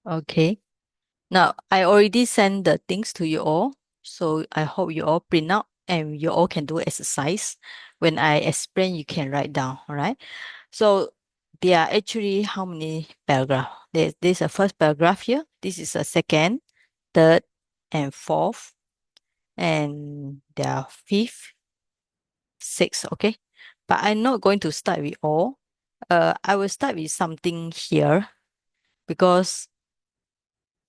Okay. Now, I already sent the things to you all. So I hope you all print out and you all can do exercise. When I explain, you can write down. All right. So there are actually how many paragraph? There's a first paragraph here. This is a second, third, and fourth. And there are fifth, sixth. Okay. But I'm not going to start with all. I will start with something here because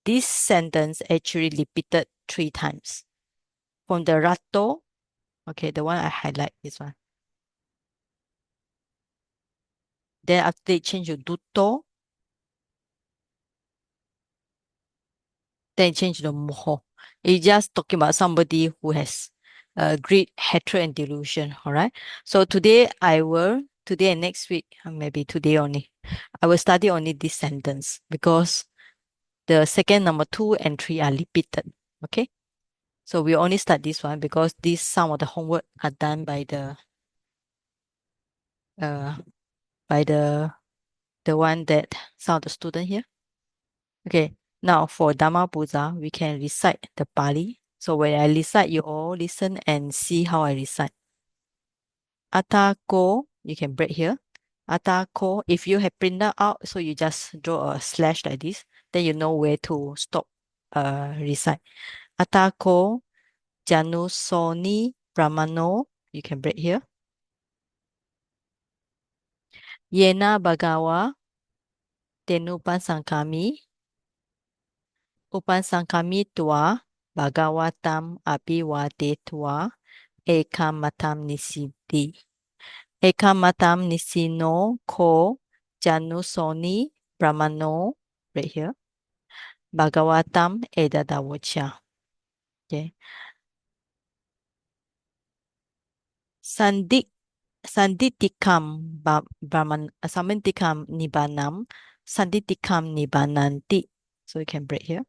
this sentence actually repeated 3 times. From the ratto, okay, the one I highlight this one. Then after they change to tutto, then it change to moho. It's just talking about somebody who has great hatred and delusion. All right. So today and next week, maybe today only, I will study only this sentence because the second number 2 and 3 are repeated. Okay. So we only start this one because some of the homework are done uh by the one that some of the student here. Okay. Now for Dhamma Puja, we can recite the Pali. So when I recite, you all listen and see how I recite. Atako, you can break here. Atako, if you have printed out, so you just draw a slash like this, then you know where to stop recite. Atako, Janusoni, Brahmano, you can break here. Yena Bagawa, Tenupansangkami, Upansangkami tua, Bhagavatam Abiwadetua, Ekamatam Nisiti. Ekamatam Nisino Ko Janusoni Brahmano, right here. Bhagavatam Edadawacha. Okay. Sandik Sanditikam Samantikam Nibanam, Sanditikam Nibananti. So you can break here.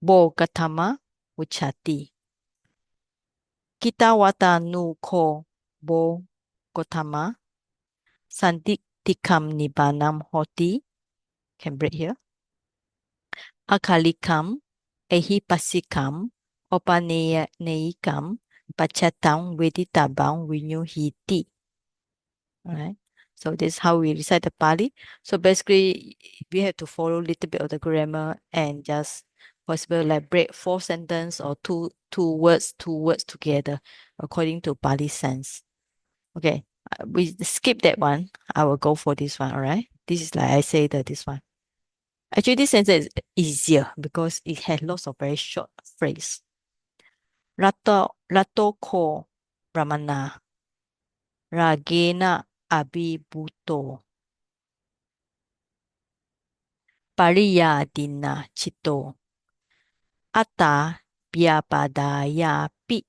Bo Gatama Uchati. Kita wata nu ko bo Gotama. Sanditikam Nibanam Hoti. Can break here. Akalikam, Ehipasikam, Opaneikam, Pachatam, Veditabam, Vinyuhiti. Alright. So this is how we recite the Pali. So basically, we have to follow a little bit of the grammar and just possible like break 4 sentences or two words together according to Pali sense. Okay, we skip that one. I will go for this one. All right. This is like I say that this one. Actually, this sentence is easier because it has lots of very short phrase. Rato ko Brahmana. Ragena abibuto. Pariyadina chito. Ata biapadaya pi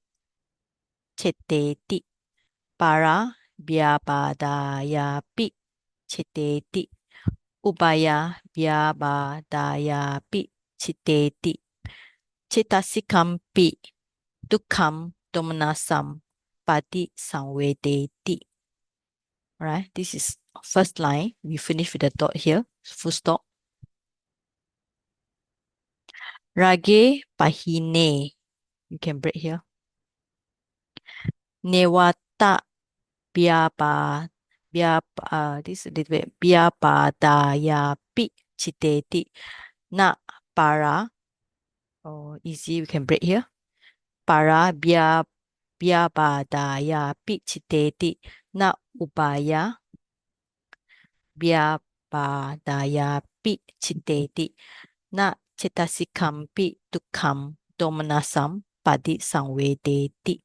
cheteti. Para biapadaya pi cheteti. Ubaya biabadaya pi cheteti. Cetasikampi dukkam domanasam pati samvedeti. Right? This is first line. We finish with the dot here. Full stop. Rage pahine. You can break here. Newata biapa this is a little bit biapa daya pi chiteti na para. Oh, easy. We can break here. Para biapa daya pi chiteti na upaya biapa daya pi chiteti na cetasikampi dukkam domanasam padi samvedeti.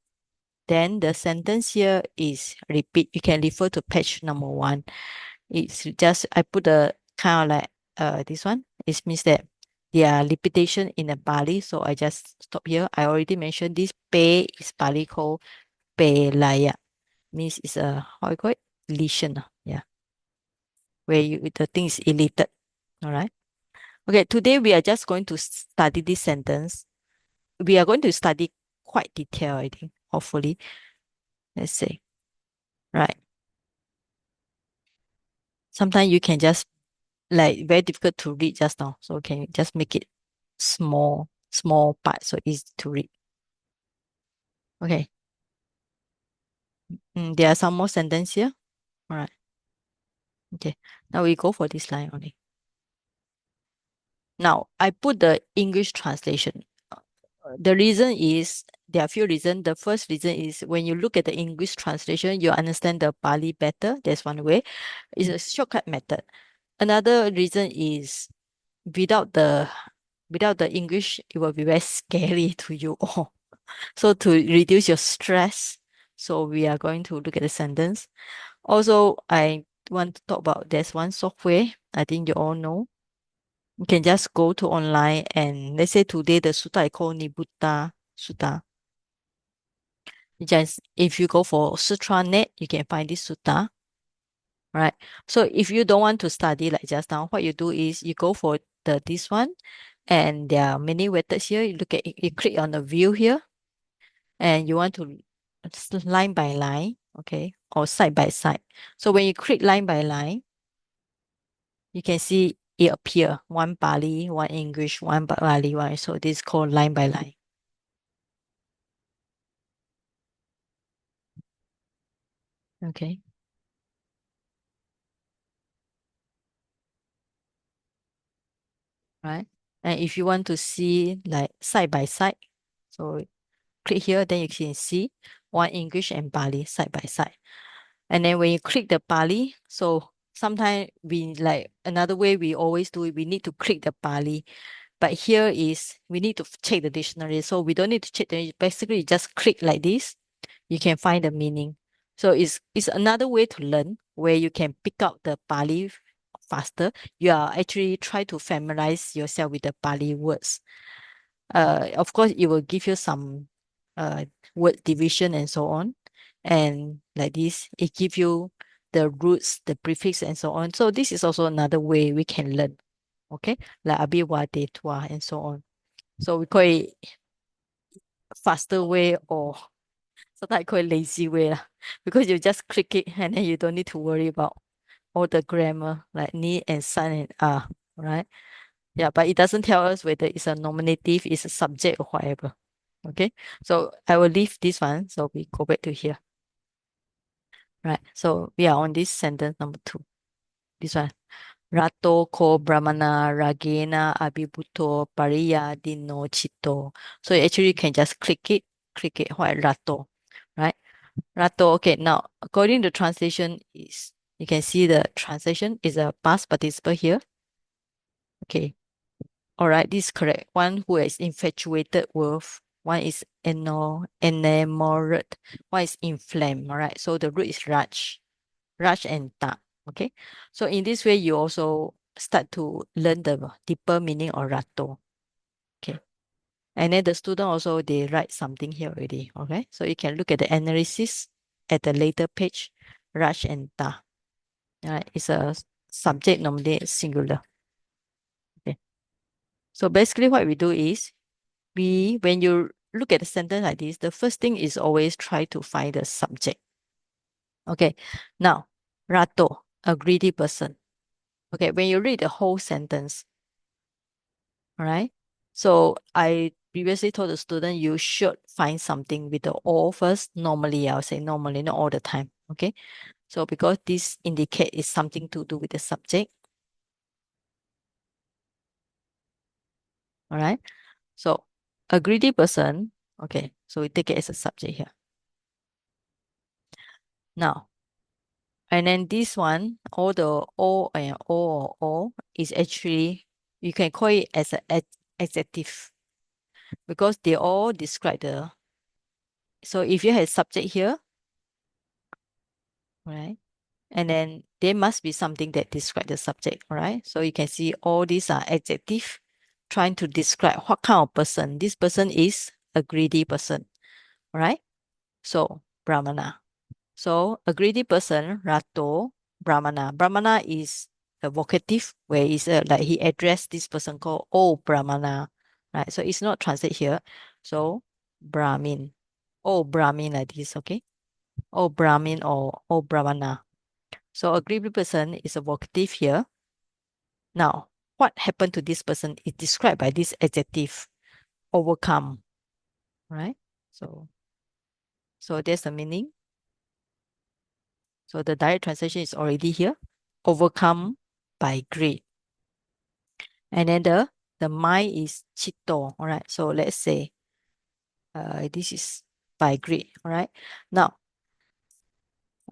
Then the sentence here is repeat. You can refer to page number 1. It's just I put a kind of like this one. It means that there are repetition in the Pali. So I just stop here. I already mentioned this pe is Pali called pe laya. Means it's a how you call it? Lesion. Yeah. Where the thing is elated. All right. Okay, today we are just going to study this sentence. We are going to study quite detailed, I think, hopefully. Let's say. Right. Sometimes you can just like very difficult to read just now. So can you just make it small part so easy to read? Okay. There are some more sentence here. All right. Okay. Now we go for this line only. Now I put the English translation. The reason is there are a few reasons. The first reason is when you look at the English translation, you understand the Pali better. That's one way. It's a shortcut method. Another reason is without the without the English, it will be very scary to you all. So to reduce your stress, so we are going to look at the sentence. Also, I want to talk about there's one software I think you all know. You can just go to online and let's say today the sutta I call Nibbutasutta. Just if you go for Sutra Net, you can find this sutta, right? So if you don't want to study like just now, what you do is you go for the this one, and there are many methods here. You look at you click on the view here, and you want to line by line, okay, or side by side. So when you click line by line, you can see it appear one Pali, one English, one Pali, one. So this is called line by line. Okay, right. And if you want to see like side by side, so click here, then you can see one English and Pali side by side. And then when you click the Pali, so sometimes we like another way we always do it, we need to click the Pali. But here is we need to check the dictionary. So we don't need to check the basically you just click like this, you can find the meaning. So it's another way to learn where you can pick out the Pali faster. You are actually try to familiarize yourself with the Pali words. Of course, it will give you some uh word division and so on. And like this, it gives you the roots, the prefix, and so on. So this is also another way we can learn. Okay, like abiwa, detua, and so on. So we call it faster way or sometimes I call it lazy way lah. Because you just click it and then you don't need to worry about all the grammar like ni and san and ah, right? Yeah, but it doesn't tell us whether it's a nominative, it's a subject or whatever. Okay, so I will leave this one. So we go back to here. Right. So we are on this sentence number 2. This one. Rato ko brahmana ragena abhibuto pariya dino chito. So actually you can just click it, what rato, right? Rato. Okay, now according to translation is you can see the translation is a past participle here. Okay. All right, this is correct. One who is infatuated with, one is enamored, one is inflamed. All right. So the root is Raj and Ta. Okay. So in this way, you also start to learn the deeper meaning of Rato. Okay. And then the student also they write something here already. Okay. So you can look at the analysis at the later page, Raj and Ta. All right. It's a subject normally singular. Okay. So basically what we do is when you look at a sentence like this, the first thing is always try to find the subject. Okay. Now, Rato, a greedy person. Okay, when you read the whole sentence, all right? So I previously told the student you should find something with the all first. Normally, I'll say normally, not all the time. Okay. So because this indicate is something to do with the subject. All right. So a greedy person, okay, so we take it as a subject here. Now, and then this one, all the O and O or O is actually, you can call it as an adjective because they all describe the, so if you have subject here, right? And then there must be something that describe the subject, right? So you can see all these are adjective trying to describe what kind of person. This person is a greedy person, right? So Brahmana. So a greedy person, Rato, Brahmana. Brahmana is a vocative where is like he addressed this person called Oh Brahmana, right? So it's not translate here. So Brahmin, Oh Brahmin like this, okay? Oh Brahmin or Oh Brahmana. So a greedy person is a vocative here. Now, what happened to this person is described by this adjective, overcome, right? So there's the meaning. So the direct translation is already here, overcome by greed. And then the mind is chito, all right? So let's say this is by greed, all right? Now,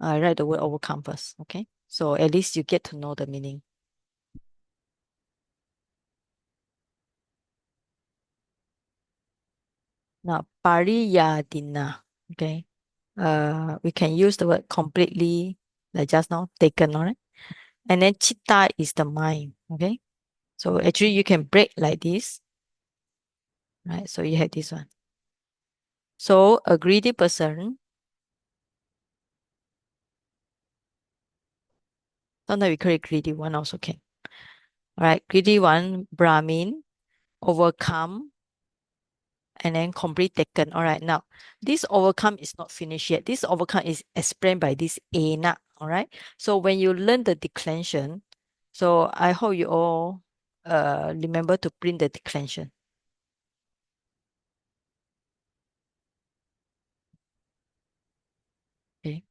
I write the word overcome first, okay? So at least you get to know the meaning. Now, pariyadina, okay? We can use the word completely, like just now, taken, all right? And then chitta is the mind, okay? So actually you can break like this, right? So you have this one. So a greedy person, sometimes we call it greedy one also can. All right, greedy one, Brahmin, overcome, and then complete taken. All right, now this overcome is not finished yet. This overcome is explained by this ena. All right, so when you learn the declension, so I hope you all remember to print the declension. Okay.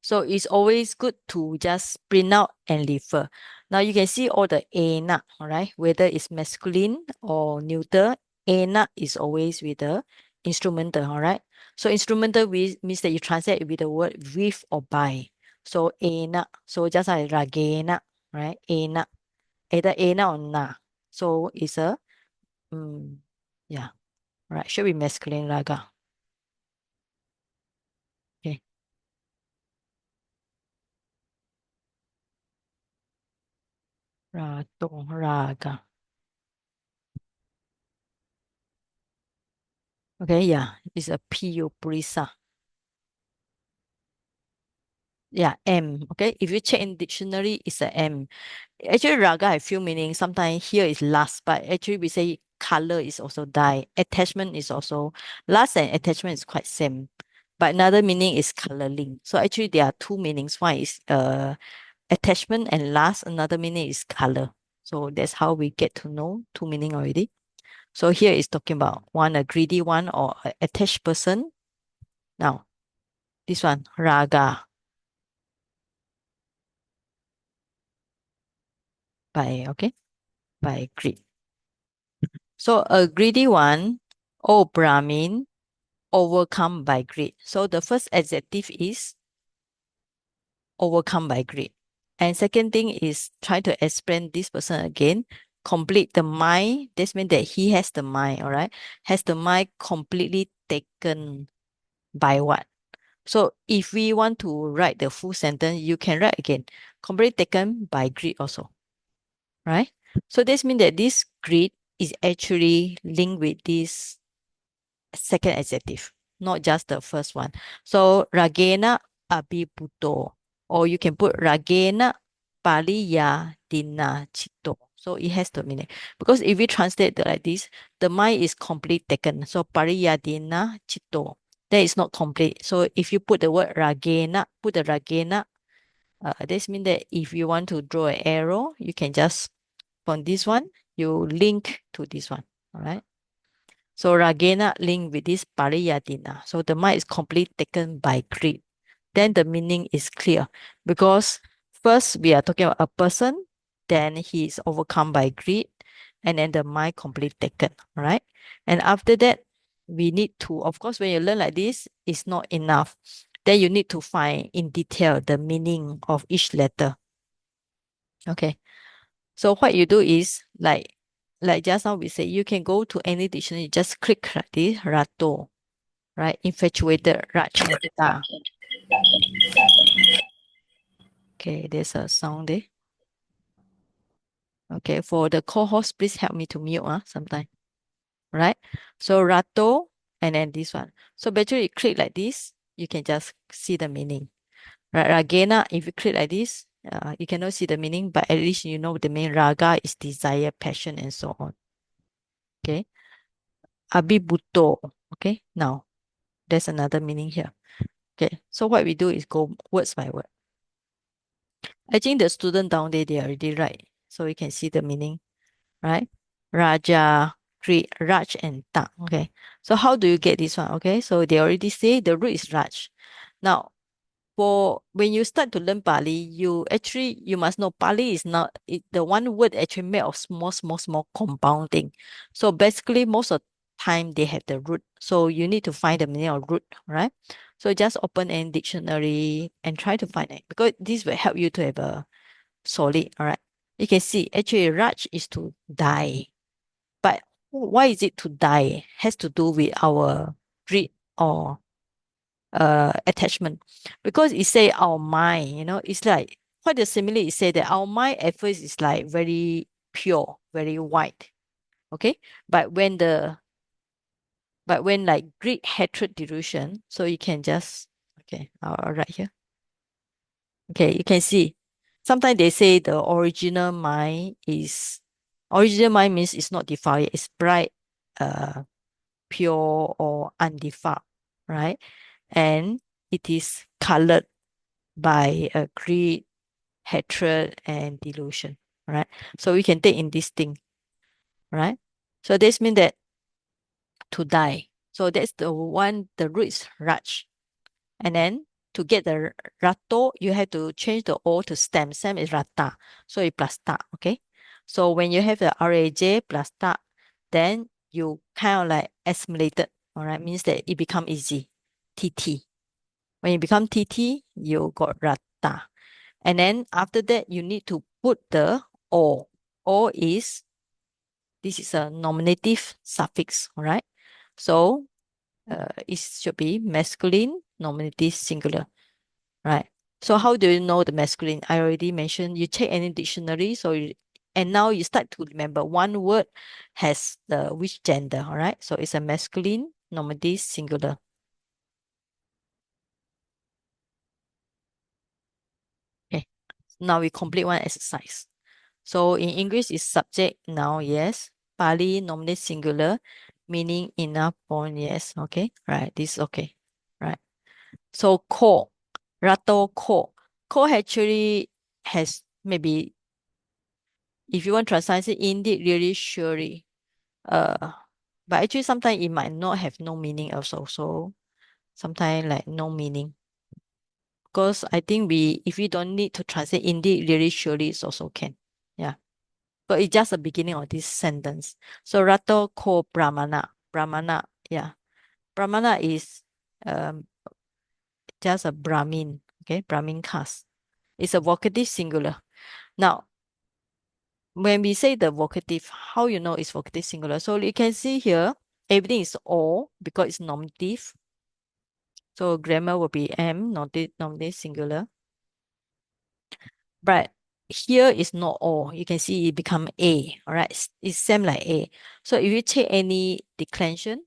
So it's always good to just print out and refer. Now you can see all the ena, all right? Whether it's masculine or neuter, ena is always with the instrumental, all right? So instrumental means that you translate with the word with or by. So ena, so just like ragena, right? Ena, either ena or na. So it's a, mm, yeah, right. Should be masculine raga. Okay. Rato, raga. Okay, yeah, it's a P-U, Purisa. Yeah, M. Okay, if you check in dictionary, it's a M. Actually, raga have few meanings. Sometimes here is lust, but actually we say color is also dye. Attachment is also lust and attachment is quite same. But another meaning is coloring. So actually there are two meanings. One is attachment and lust. Another meaning is color. So that's how we get to know two meaning already. So here is talking about one, a greedy one or a attached person. Now, this one, raga, by, okay, by greed. So a greedy one, O Brahmin, overcome by greed. So the first adjective is overcome by greed. And second thing is try to explain this person again. Complete the mind. This means that he has the mind, all right? Has the mind completely taken by what? So if we want to write the full sentence, you can write again. Completely taken by greed also, right? So this means that this greed is actually linked with this second adjective, not just the first one. So ragena abibuto, or you can put ragena paliya dina chito. So it has the meaning. Because if we translate like this, the mind is complete taken. So pariya dina chito. That is not complete. So if you put the word ragena, put the ragena, this means that if you want to draw an arrow, you can just from this one, you link to this one. All right. So Ragena linked with this Pariyadina. So the mind is completely taken by greed. Then the meaning is clear because first we are talking about a person, then he is overcome by greed, and then the mind completely taken. All right. And after that, we need to, of course, when you learn like this, it's not enough. Then you need to find in detail the meaning of each letter. Okay. So what you do is like just now we say you can go to any dictionary, just click like this, rato, right? Infatuated, rajnata. Okay, there's a sound there. Okay, for the co-host, please help me to mute sometime. Right? So rato and then this one. So basically you click like this, you can just see the meaning. Right? Ragena, if you click like this, you cannot see the meaning, but at least you know the main raga is desire, passion, and so on. Okay. Abibuto. Okay. Now there's another meaning here. Okay. So what we do is go words by word. I think the student down there, they already write So you can see the meaning, right? Raja, Greed, Raj, and Tak. Okay. So how do you get this one? Okay. So they already say the root is Raj. Now, for when you start to learn Pali, you must know Pali is not the one word actually made of small compounding. So basically, most of the time they have the root. So you need to find the meaning of root, right? So just open any dictionary and try to find it because this will help you to have a solid. All right. You can see actually Raj is to die. But why is it to die? Has to do with our greed or attachment. Because it say our mind, it's like quite the simile it say that our mind at first is like very pure, very white. Okay. But when like greed, hatred, delusion, so you can just okay, I'll write here. Okay, you can see. Sometimes they say the original mind means it's not defiled, it's bright, pure or undefiled, right? And it is colored by greed, hatred, and delusion, right? So we can take in this thing, right? So this means that to die. So that's the one, the root is Raj. And then to get the Rato, you have to change the O to stem. Stem is Rata. So it plus Ta, okay? So when you have the RAJ plus Ta, then you kind of like assimilated, all right? Means that it become easy. TT. When you become TT, you got Rata. And then after that, you need to put the O. O is, this is a nominative suffix, all right? So it should be masculine, nominative, singular, right? So how do you know the masculine? I already mentioned you check any dictionary. And now you start to remember one word has the which gender, all right? So it's a masculine, nominative, singular. Okay. Now we complete one exercise. So in English, it's subject, noun, yes. Pali, nominative, singular, meaning enough, point, yes. Okay, right. This is okay, right. So ko, rato ko. Ko actually has maybe, if you want to translate it, indeed, really, surely. Uh, but actually sometimes it might not have no meaning also. So sometimes like no meaning. Because I think if we don't need to translate indeed, really, surely, it's also can. Yeah. But it's just the beginning of this sentence. So rato ko brahmana. Brahmana, yeah. Brahmana is um just a Brahmin. Okay, Brahmin caste. It's a vocative singular. Now, when we say the vocative, how you know it's vocative singular? So you can see here, everything is all because it's nominative. So grammar will be am, nominative singular. But here is not all. You can see it become a. All right, it's same like a. So if you take any declension,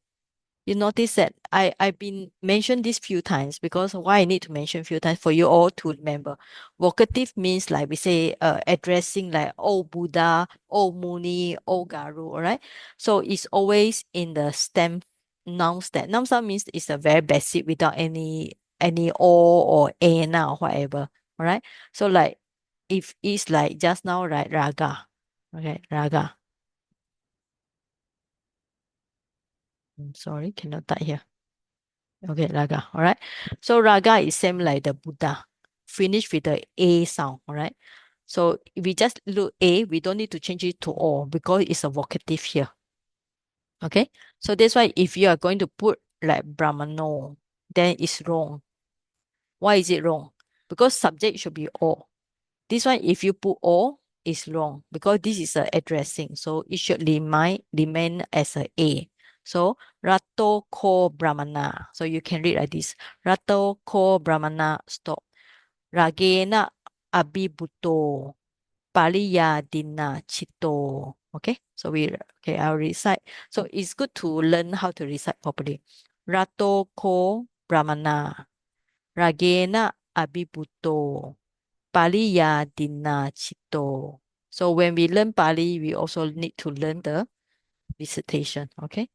you notice that I've been mentioned this few times because why I need to mention few times for you all to remember. Vocative means like we say addressing like oh Buddha, oh Muni, oh Garu, all right? So it's always in the stem noun stem. Noun stem means it's a very basic without any o or ana or whatever. All right. So like if it's like just now, right, raga. Okay, raga. Sorry, cannot type here. Okay, raga. All right. So raga is same like the Buddha, finish with the A sound. All right. So if we just look A, we don't need to change it to O because it's a vocative here. Okay. So that's why if you are going to put like Brahmano, then it's wrong. Why is it wrong? Because subject should be O. This one, if you put O, is wrong because this is a addressing. So it should remain as a A. So Rato ko Brahmana. So you can read like this. Rato ko Brahmana stop. Ragena abibuto. Paliya dina chito. Okay. So I'll recite. So it's good to learn how to recite properly. Rato ko Brahmana. Ragena abibuto. Paliya dina chito. So when we learn Pali, we also need to learn the recitation. Okay.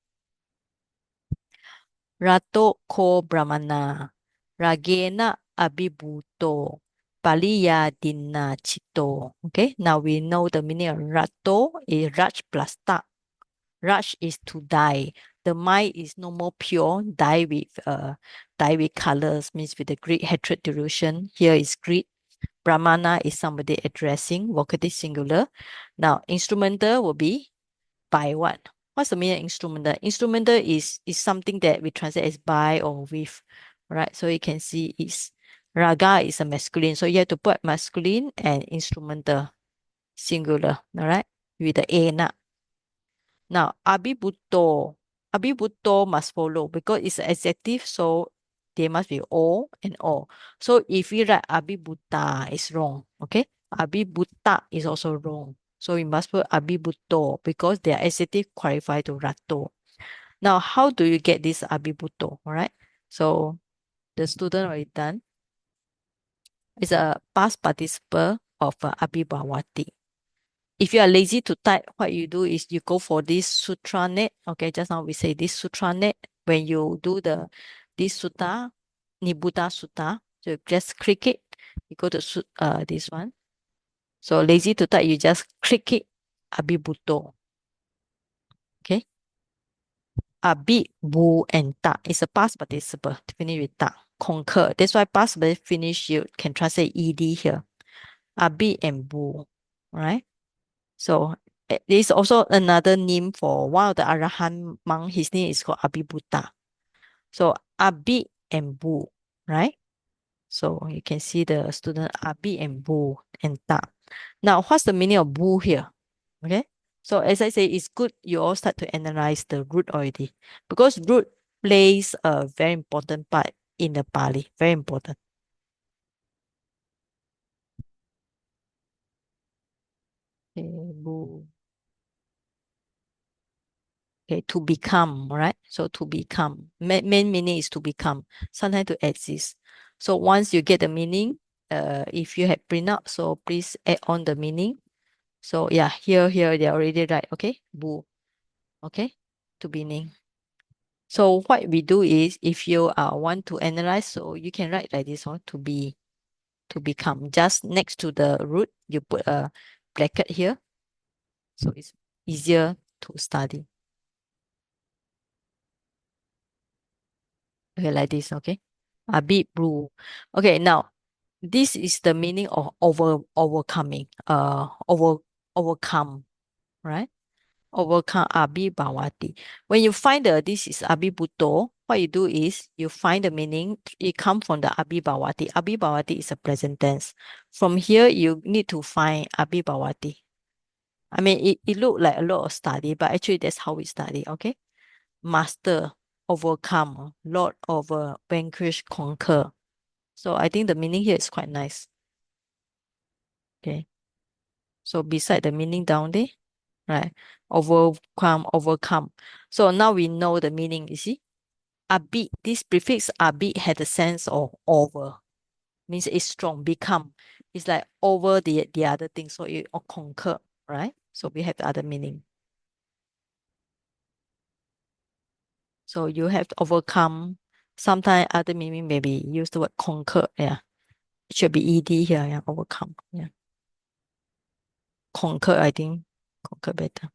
Rato ko Brahmana. Ragena abibuto. Paliya Dina Chito. Okay, now we know the meaning of Rato is Raj plus Ta. Raj is to dye. The mind is no more pure, dye with colors, means with the greed, hatred, delusion. Here is greed. Brahmana is somebody addressing, vocative singular. Now, instrumental will be by what? What's the meaning of instrumental? Instrumental is something that we translate as by or with, right? So you can see is raga is a masculine. So you have to put masculine and instrumental singular, all right? With the A na. Now, abibuto must follow because it's an adjective, so there must be O and O. So if we write abibuta, it's wrong, okay? Abibuta is also wrong. So we must put abibuto because they are adjective qualified to rato. Now, how do you get this abibuto, all right? So the student already done. It's a past participle of abibawati. If you are lazy to type, what you do is you go for this sutra net. Okay, just now we say this sutra net. When you do this sutta, Nibbutasutta, so you just click it. You go to this one. So lazy to type, you just click it. Abibuto. Okay. Abi, bu, and ta is a past participle. Finish with ta. Conquer. That's why past participle finish. You can translate ed here. Abi and bu. Right. So there is also another name for one of the Arahant monk. His name is called Abhibhuta. So Abhi and Bu, right? So you can see the student Abhi and Bu and Ta. Now, what's the meaning of Bu here? Okay. So as I say, it's good you all start to analyze the root already because root plays a very important part in the Pali. Very important. Okay, Bu. Okay, to become, right? So to become, main meaning is to become, sometimes to exist. So once you get the meaning, if you have print out, so please add on the meaning. So yeah, here they already right. Okay, boo. Okay, to meaning. So what we do is, if you want to analyze, so you can write like this one to be, to become. Just next to the root, you put a bracket here, so it's easier to study. Okay, like this, okay? A bit blue. Okay, now this is the meaning of overcoming. Overcome, right? Overcome abhibhavati. When you find the this is abhibuto, what you do is you find the meaning. It comes from the abhibhavati. Abhibhavati is a present tense. From here, you need to find abhibhavati. I mean, it look like a lot of study, but actually that's how we study, okay? Master, overcome, lord over, vanquish, conquer. So I think the meaning here is quite nice. Okay. So beside the meaning down there, right? Overcome, overcome. So now we know the meaning, you see? Abit, this prefix abit had a sense of over. Means it's strong, become. It's like over the other thing. So it or conquer, right? So we have the other meaning. So you have to overcome. Sometimes other meaning maybe use the word conquer. Yeah. It should be ed here. Yeah. Overcome. Yeah. Conquer, I think. Conquer better.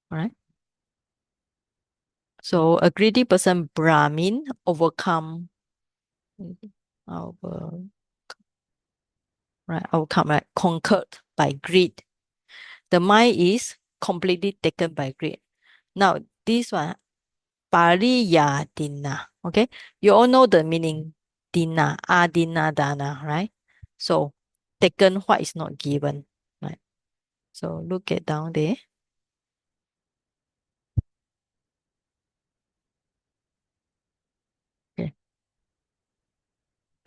All right. So a greedy person, Brahmin, overcome, over, right, overcome, right, conquered by greed. The mind is completely taken by greed. Now, this one, pariya dina, okay? You all know the meaning, dina, adina dana, right? So, taken what is not given, right? So, look at down there. Okay.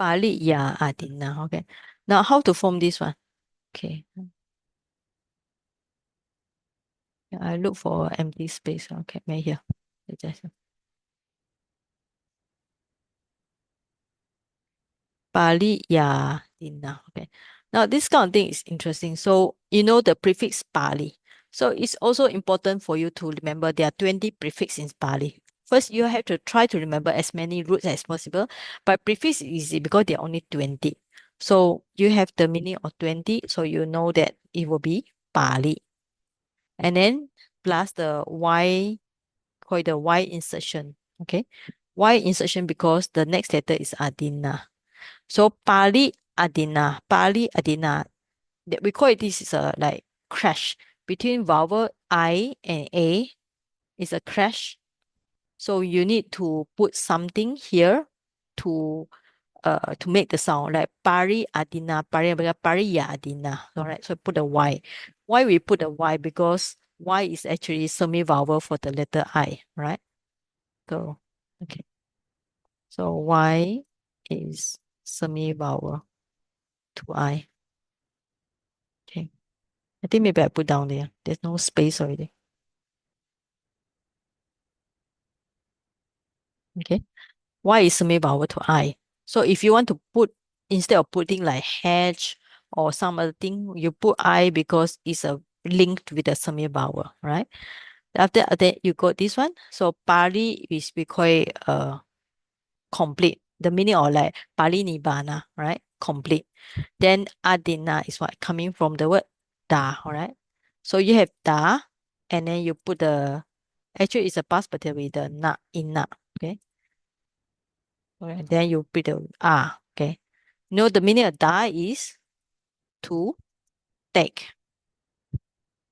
Pariya adina, okay. Now, how to form this one? Okay. Yeah, I look for empty space. Okay, right here. Just Pali, yeah, Dina. Okay. Now this kind of thing is interesting. So you know the prefix Pali. So it's also important for you to remember there are 20 prefixes in Pali. First, you have to try to remember as many roots as possible. But prefix is easy because there are only 20. So you have the meaning of 20, so you know that it will be Pali. And then plus the Y, call it the Y insertion. Okay. Y insertion because the next letter is Adina. So Pali Adina. Pali Adina. We call it this is a like crash between vowel I and A is a crash. So you need to put something here to make the sound like pari adina, pari ya adina. All right, so put a Y. Why we put a Y? Because Y is actually semi-vowel for the letter I, right? So okay. So Y is semi-vowel to I. Okay. I think maybe I put down there. There's no space already. Okay. Y is semi-vowel to I. So if you want to put, instead of putting like hedge or some other thing, you put I because it's a linked with a semi-vowel, right? After that, you got this one. So Pali is we call it complete. The meaning of like Pali Nibbana, right? Complete. Then Adina is what coming from the word da, all right? So you have da, and then you put the actually it's a past participle with the na in na, okay? Okay, then you put the okay. No, the meaning of da is to take.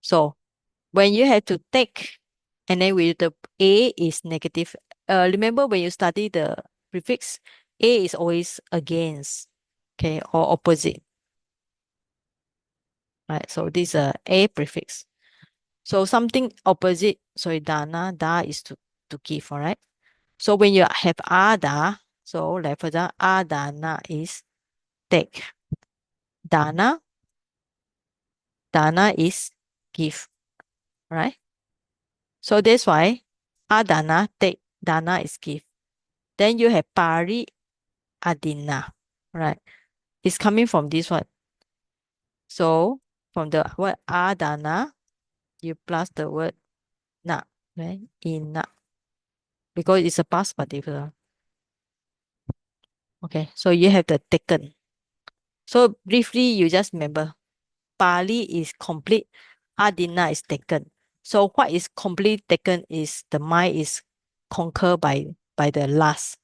So when you have to take, and then with the A is negative. Remember when you study the prefix, A is always against, okay, or opposite. Right. So this is a A prefix. So something opposite, sorry, dana, da is to give, all right? So when you have ada, so like for example, adana is take. Dana, dana is give, right? So that's why adana, take, dana is give. Then you have pari adina, right? It's coming from this one. So from the word adana, you plus the word na, right? Ina, because it's a past participle. Okay, so you have the taken. So briefly, you just remember Pali is complete, Adina is taken. So what is complete taken is the mind is conquered by the last,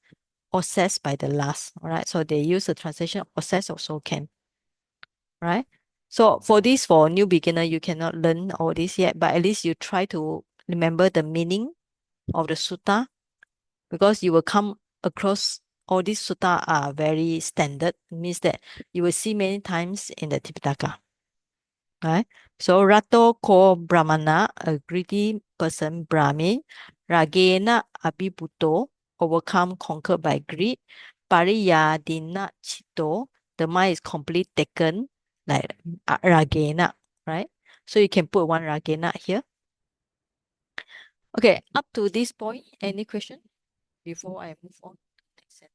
obsessed by the last. All right. So they use the translation obsessed also can. Right. So for this, for new beginner, you cannot learn all this yet, but at least you try to remember the meaning of the sutta because you will come across all these sutta are very standard, means that you will see many times in the Tipitaka. Right? So Rato ko Brahmana, a greedy person, Brahmin, Ragena Abhibuto, overcome, conquered by greed, Pariyadina Chito, the mind is complete taken, like Ragena, right? So you can put one Ragena here. Okay, up to this point, any question before I move on to the next set?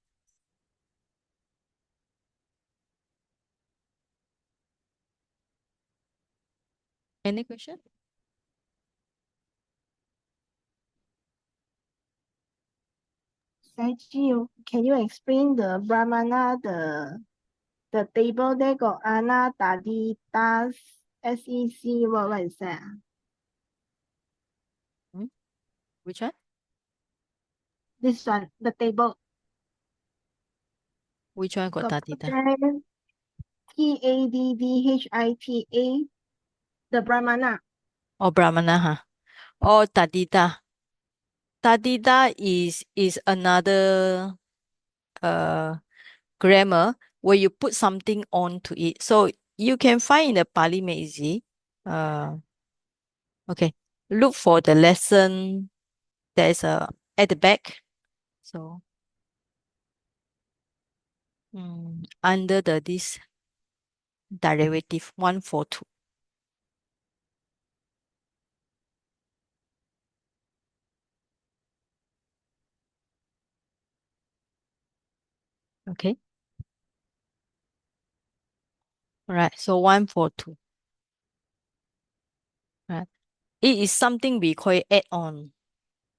Any question? Can you explain the Brahmana, the table there got Ana, Tadi, Tas, SEC, what is that? Hmm? Which one? This one, the table Which one got got put tatita? there TADDHITA, the Brahmana. Oh, Brahmana, huh? Oh, tatita. Tatita is another uh grammar where you put something onto it. So you can find in the Pali Meiji. Uh, okay. Look for the lesson. There's a at the back. So under the this derivative 142. Okay. All right. So 142. Right. It is something we call add on.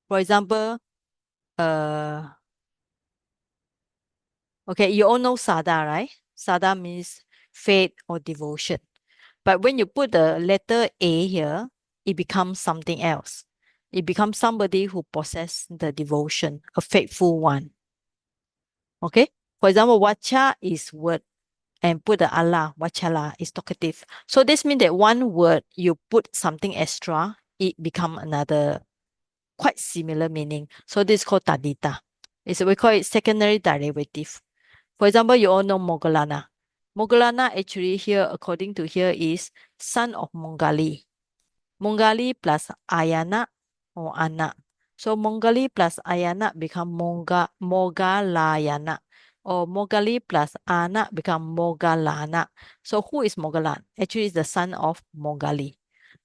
For example, uh okay, you all know sada, right? Sada means faith or devotion. But when you put the letter A here, it becomes something else. It becomes somebody who possesses the devotion, a faithful one. Okay? For example, wacha is word and put the Allah, wachala is talkative. So this means that one word you put something extra, it become another quite similar meaning. So this is called tadita. We call it secondary derivative. For example, you all know Moggallana. Moggallana actually here, according to here, is son of Mongali. Mongali plus Ayana or Anak. So Mongali plus Ayana become Mogalayana. Or Mogali plus Anak become Mogalana. So who is Mogalan? Actually, is the son of Mogali.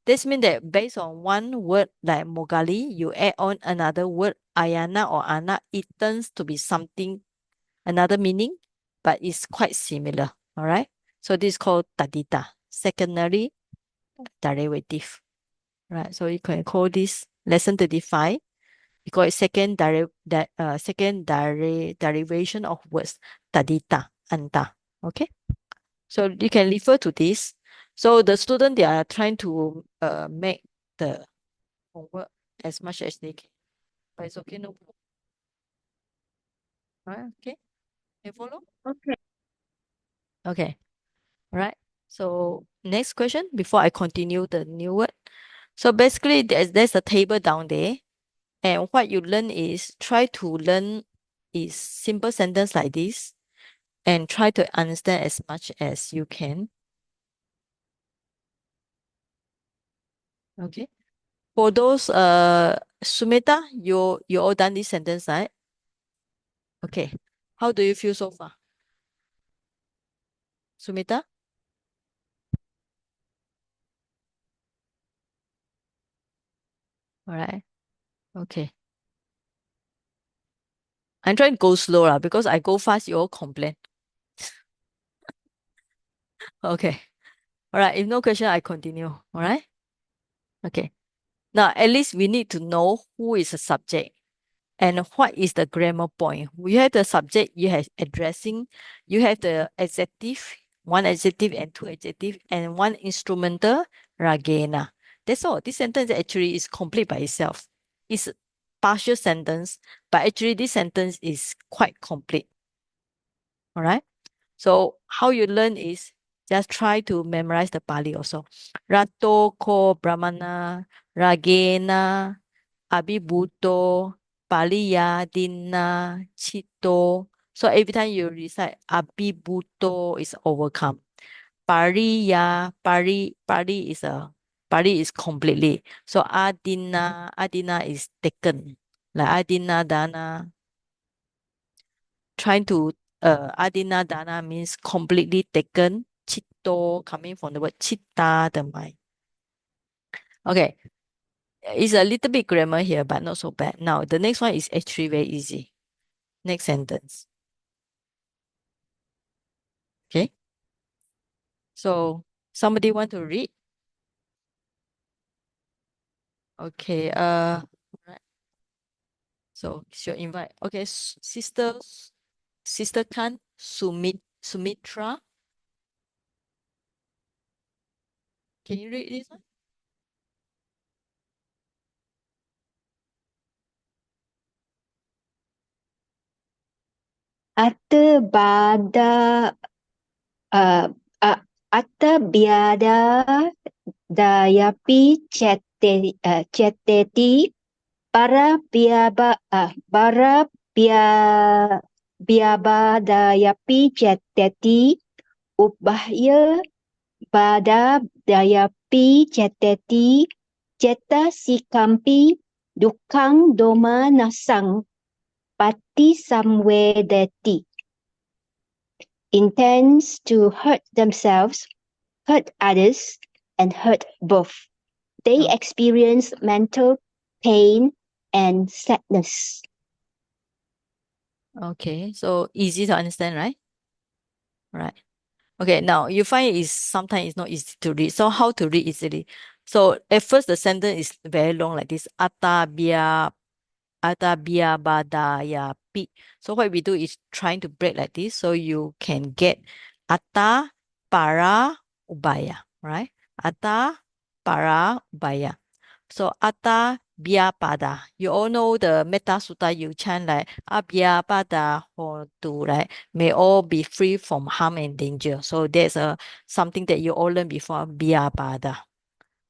This means that based on one word like Mogali, you add on another word Ayana or Anak, it turns to be something, another meaning, but it's quite similar. All right. So this is called Tadita, secondary derivative. Right. So you can call this lesson 35. You call it derivation of words, Tadita, Anta. Okay. So you can refer to this. So the student, they are trying to make the homework as much as they can. But it's okay, no problem. Right? Okay. You follow? Okay. Okay. All right. So next question before I continue the new word. So basically there's a table down there. And what you learn is try to learn is simple sentence like this and try to understand as much as you can. Okay. For those Sumita, you all done this sentence, right? Okay. How do you feel so far? Sumita? All right. Okay. I'm trying to go slow because I go fast, you all complain. Okay. All right. If no question, I continue. All right. Okay. Now, at least we need to know who is the subject and what is the grammar point. We have the subject, you have addressing, you have the adjective, one adjective and two adjective, and one instrumental, ragena. That's all. This sentence actually is complete by itself. It's a partial sentence, but actually this sentence is quite complete. All right. So how you learn is just try to memorize the Pali also. Rato ko brahmana, ragena, abibuto, paliya, dinna, chito. So every time you recite abibuto is overcome. Pari is completely. So adina is taken. Like adina dana, trying to adina dana means completely taken. Chitto coming from the word chitta, the mind. Okay, it's a little bit grammar here, but not so bad. Now the next one is actually very easy. Next sentence. Okay. So somebody want to read? Okay. Right. So she'll invite. Okay, sister Khan, Sumitra. Can you read this one? Atta bada uh, atta biada dayapi ceteti para pia biaba dayapi ceteti ubahya bada dayapi ceteti ceta sikampi dukang doma nasang pati samvedeti intends to hurt themselves, hurt others, and hurt both. They Oh, experience mental pain and sadness. okay. So easy to understand, right? Right. Okay, now you find is sometimes it's not easy to read. So how to read easily? So at first the sentence is very long like this. Atabia bada ya pi. So what we do is trying to break like this so you can get Atta, para, ubaya, right? Atta, para, ubaya. So atta, bia pada. You all know the Metta Sutta you chant like abia pada to like may all be free from harm and danger. So there's something that you all learned before, bia pada.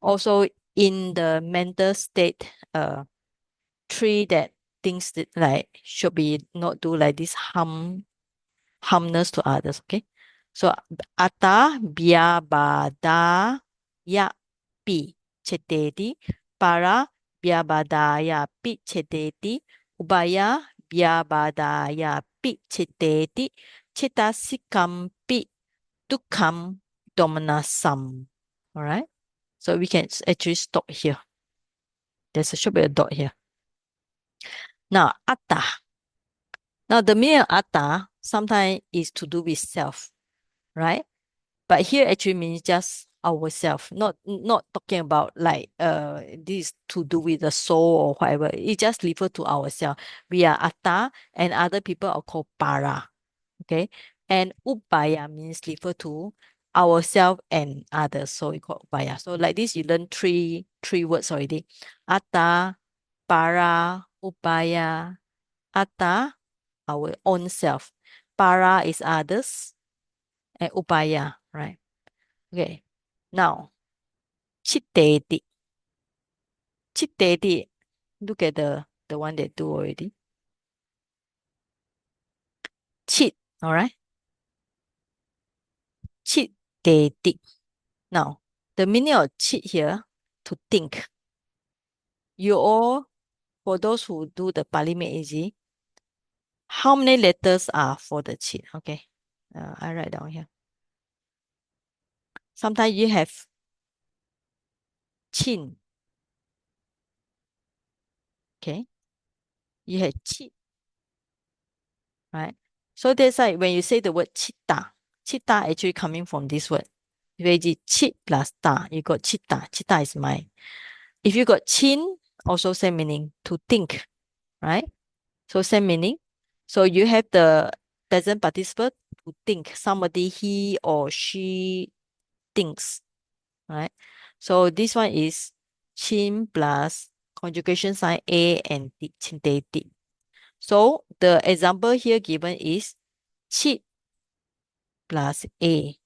Also in the mental state, three that things that like should be not do like this harmness to others. Okay. So atta bia bada ya pi ceteti para bia badaya pi ceteti ubaya bia badaya pi ceteti cetasikam pi dukam domanasam. All right. So we can actually stop here. Should be a dot here. Now, atta. Now, the meaning of atta sometimes is to do with self, right? But here actually means just ourself, not talking about like this to do with the soul or whatever. It just refer to ourselves. We are atta, and other people are called para. Okay, and upaya means refer to ourselves and others. So we call upaya. So like this, you learn three words already: atta, para, upaya. Atta, our own self. Para is others, and upaya, right? Okay. Now, chitteti. Chitteti. Look at the one they do already. Chit, all right? Chitteti. Now, the meaning of chit here, to think. You all, for those who do the Pali Made Easy, how many letters are for the chit? Okay. I write down here. Sometimes you have chin. Okay. You have chit, right? So that's like when you say the word chitta, chitta actually coming from this word. If you chit plus ta, you got chitta. Chitta is mind. If you got chin, also same meaning, to think, right? So same meaning. So you have the present participle to think. Somebody, he or she thinks, right? So this one is chin plus conjugation sign a and ti. So the example here given is chit plus a.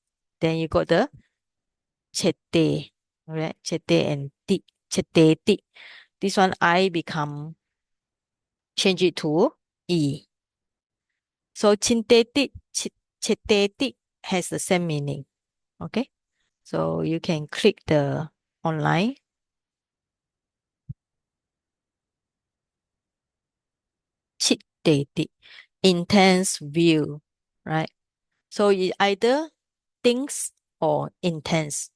Then you got the chete, right? Chete and ti, cheteti. This one I become change it to e. So chintetic, chetetic has the same meaning. Okay. So you can click the online. Chitetic, intense view, right? So it either thinks or intense.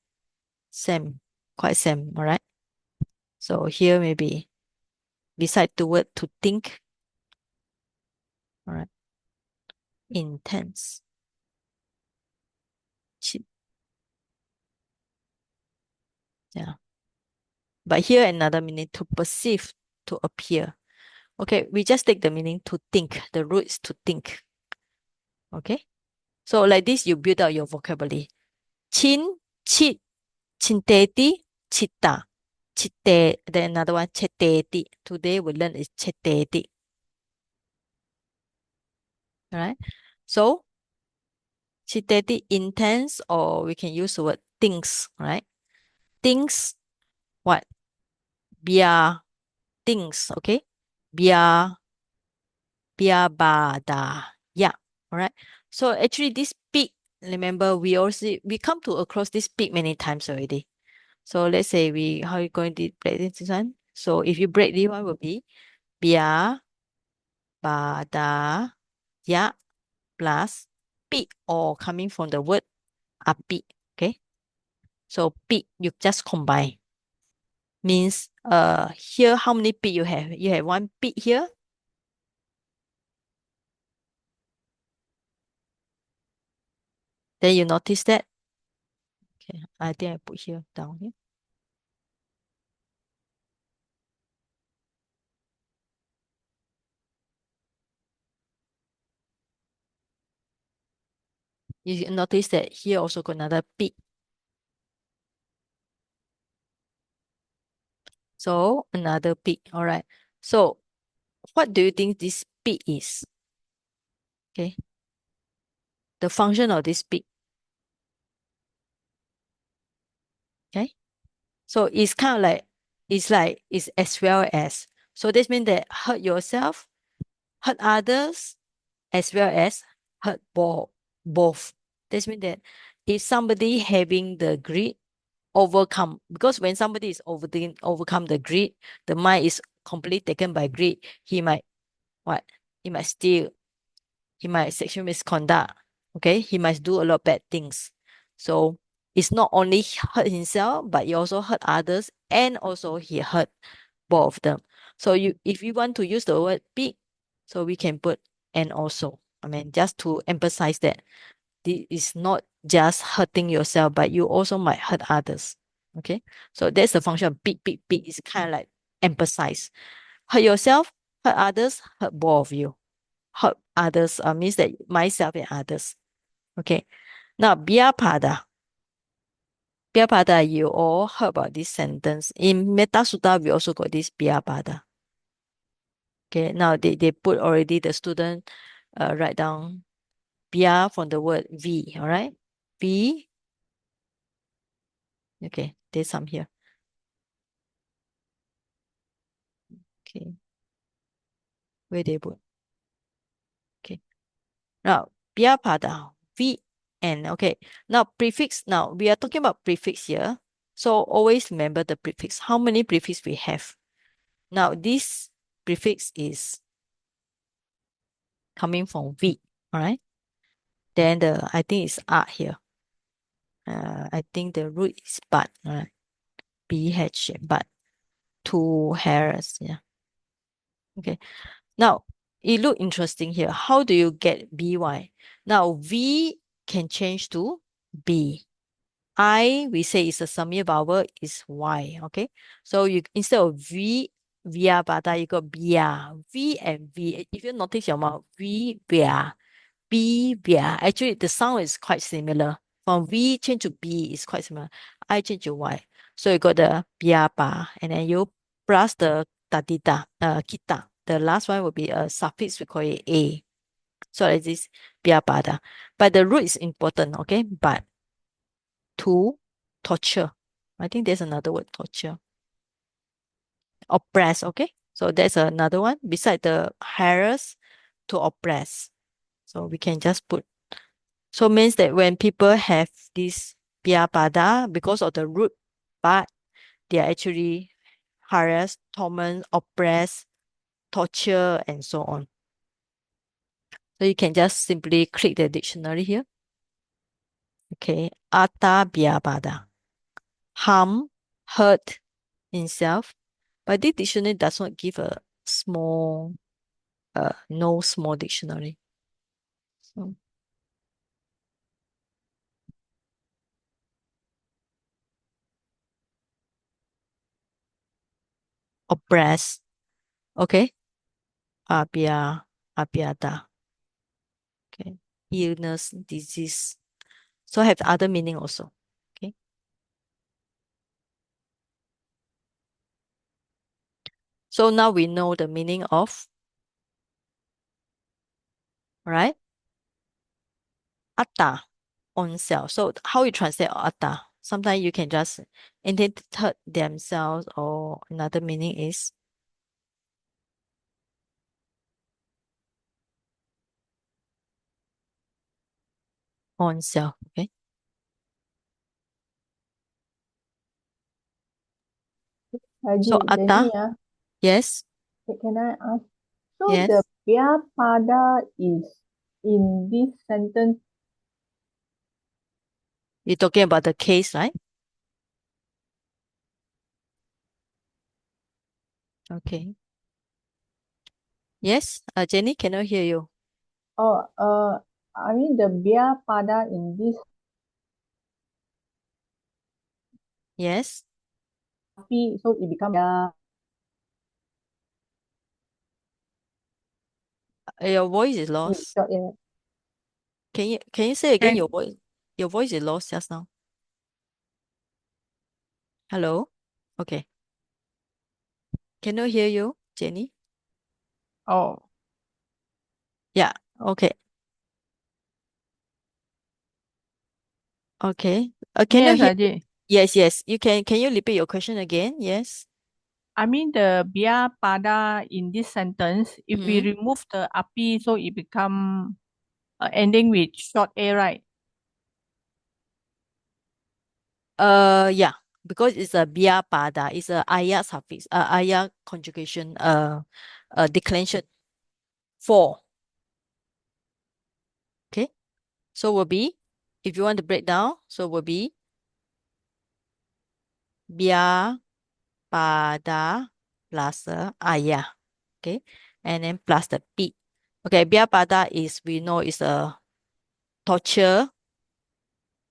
Same, quite same, all right? So here maybe beside the word to think, all right? Intense. Yeah. But here another meaning to perceive, to appear. Okay, we just take the meaning to think. The root is to think. Okay. So like this, you build out your vocabulary. Chin, chit, chinteti, chitta. Chitte, then another one, cheteti. Today we learn is cheteti. Alright. So cheteti intense, or we can use the word things, right? Things, what? Bia things, okay? Bia bada. Yeah. All right. So actually this peak, remember we come to across this peak many times already. So let's say how you going to break this one? So if you break this one will be bia bada ya plus peak, or coming from the word api. Okay. So peak you just combine. Means here how many peak you have? You have one peak here. Then you notice that. Okay, I think I put here down here. You notice that here also got another pi. So another pi. All right. So what do you think this pi is? Okay. The function of this pi. Okay. So it's kind of like, it's as well as. So this means that hurt yourself, hurt others, as well as hurt both. This means that if somebody having the greed, overcome, because when somebody is overcome the greed, the mind is completely taken by greed, he might what? He might steal, he might sexual misconduct, okay? He might do a lot of bad things. So it's not only hurt himself, but he also hurt others, and also he hurt both of them. So if you want to use the word big, so we can put and also. I mean, just to emphasize that this is not just hurting yourself, but you also might hurt others. Okay. So that's the function of big. It's kind of like emphasize. Hurt yourself, hurt others, hurt both of you. Hurt others means that myself and others. Okay. Now, biapada. Biapada, you all heard about this sentence. In Nibbutasutta, we also got this biapada. Okay, now they put already the student write down bia from the word V, all right? V. Okay, there's some here. Okay. Where they put? Okay. Now, biapada, V and okay. Now prefix, now we are talking about prefix here. So always remember the prefix. How many prefix we have? Now this prefix is coming from V, all right? Then I think it's art here. I think the root is but, all right? BH, but. Two hairs, yeah. Okay. Now, it look interesting here. How do you get by? Now, V can change to B. I, we say is a semi vowel, is Y. Okay. So you instead of V, via bada, you got bia. V and V. If you notice your mouth, V, via. B, via. Actually, the sound is quite similar. From V change to B is quite similar. I change to Y. So you got the bia ba, and then you plus the tadita, kita. The last one will be a suffix, we call it A. So it's this bia bada. But the root is important, okay? But to torture. I think there's another word, torture. Oppress, okay? So that's another one. Beside the harass, to oppress. So we can just put. So means that when people have this pada because of the root, but they are actually harassed, torment, oppressed, torture, and so on. So you can just simply click the dictionary here. Okay, ata pada. Harm, hurt himself. But this dictionary does not give a small, no small dictionary. So, oppress. Okay. Apiada. Okay. Illness, disease. So have other meaning also. Okay. So now we know the meaning of, right? Atta, own self. So how you translate atta? Sometimes you can just interpret themselves, or another meaning is own self. Okay. So atta, yes, Can I ask? So yes. the Pia Pada is in this sentence. You're talking about the case, right? Okay. Yes, Jenny, cannot hear you. Oh, I mean the Pia Pada in this Yes. so it becomes Your voice is lost. yeah. Can you say again? Can- Your voice is lost just now. Hello? Okay. Can you hear you, Jenny? Oh, Yeah. Okay. Okay. Can you yes, hear? Aji. Yes. Can you repeat your question again? Yes. I mean the bia pada in this sentence, if we Mm-hmm. remove the api, so it become ending with short a, right? Yeah, because it's a bia pada, it's a ayat suffix, ayat conjugation, declension for. Okay, so will be, if you want to break down, so will be bia pada plus the ayat. Okay, and then plus the p. Okay, bia pada is, we know, is a torture.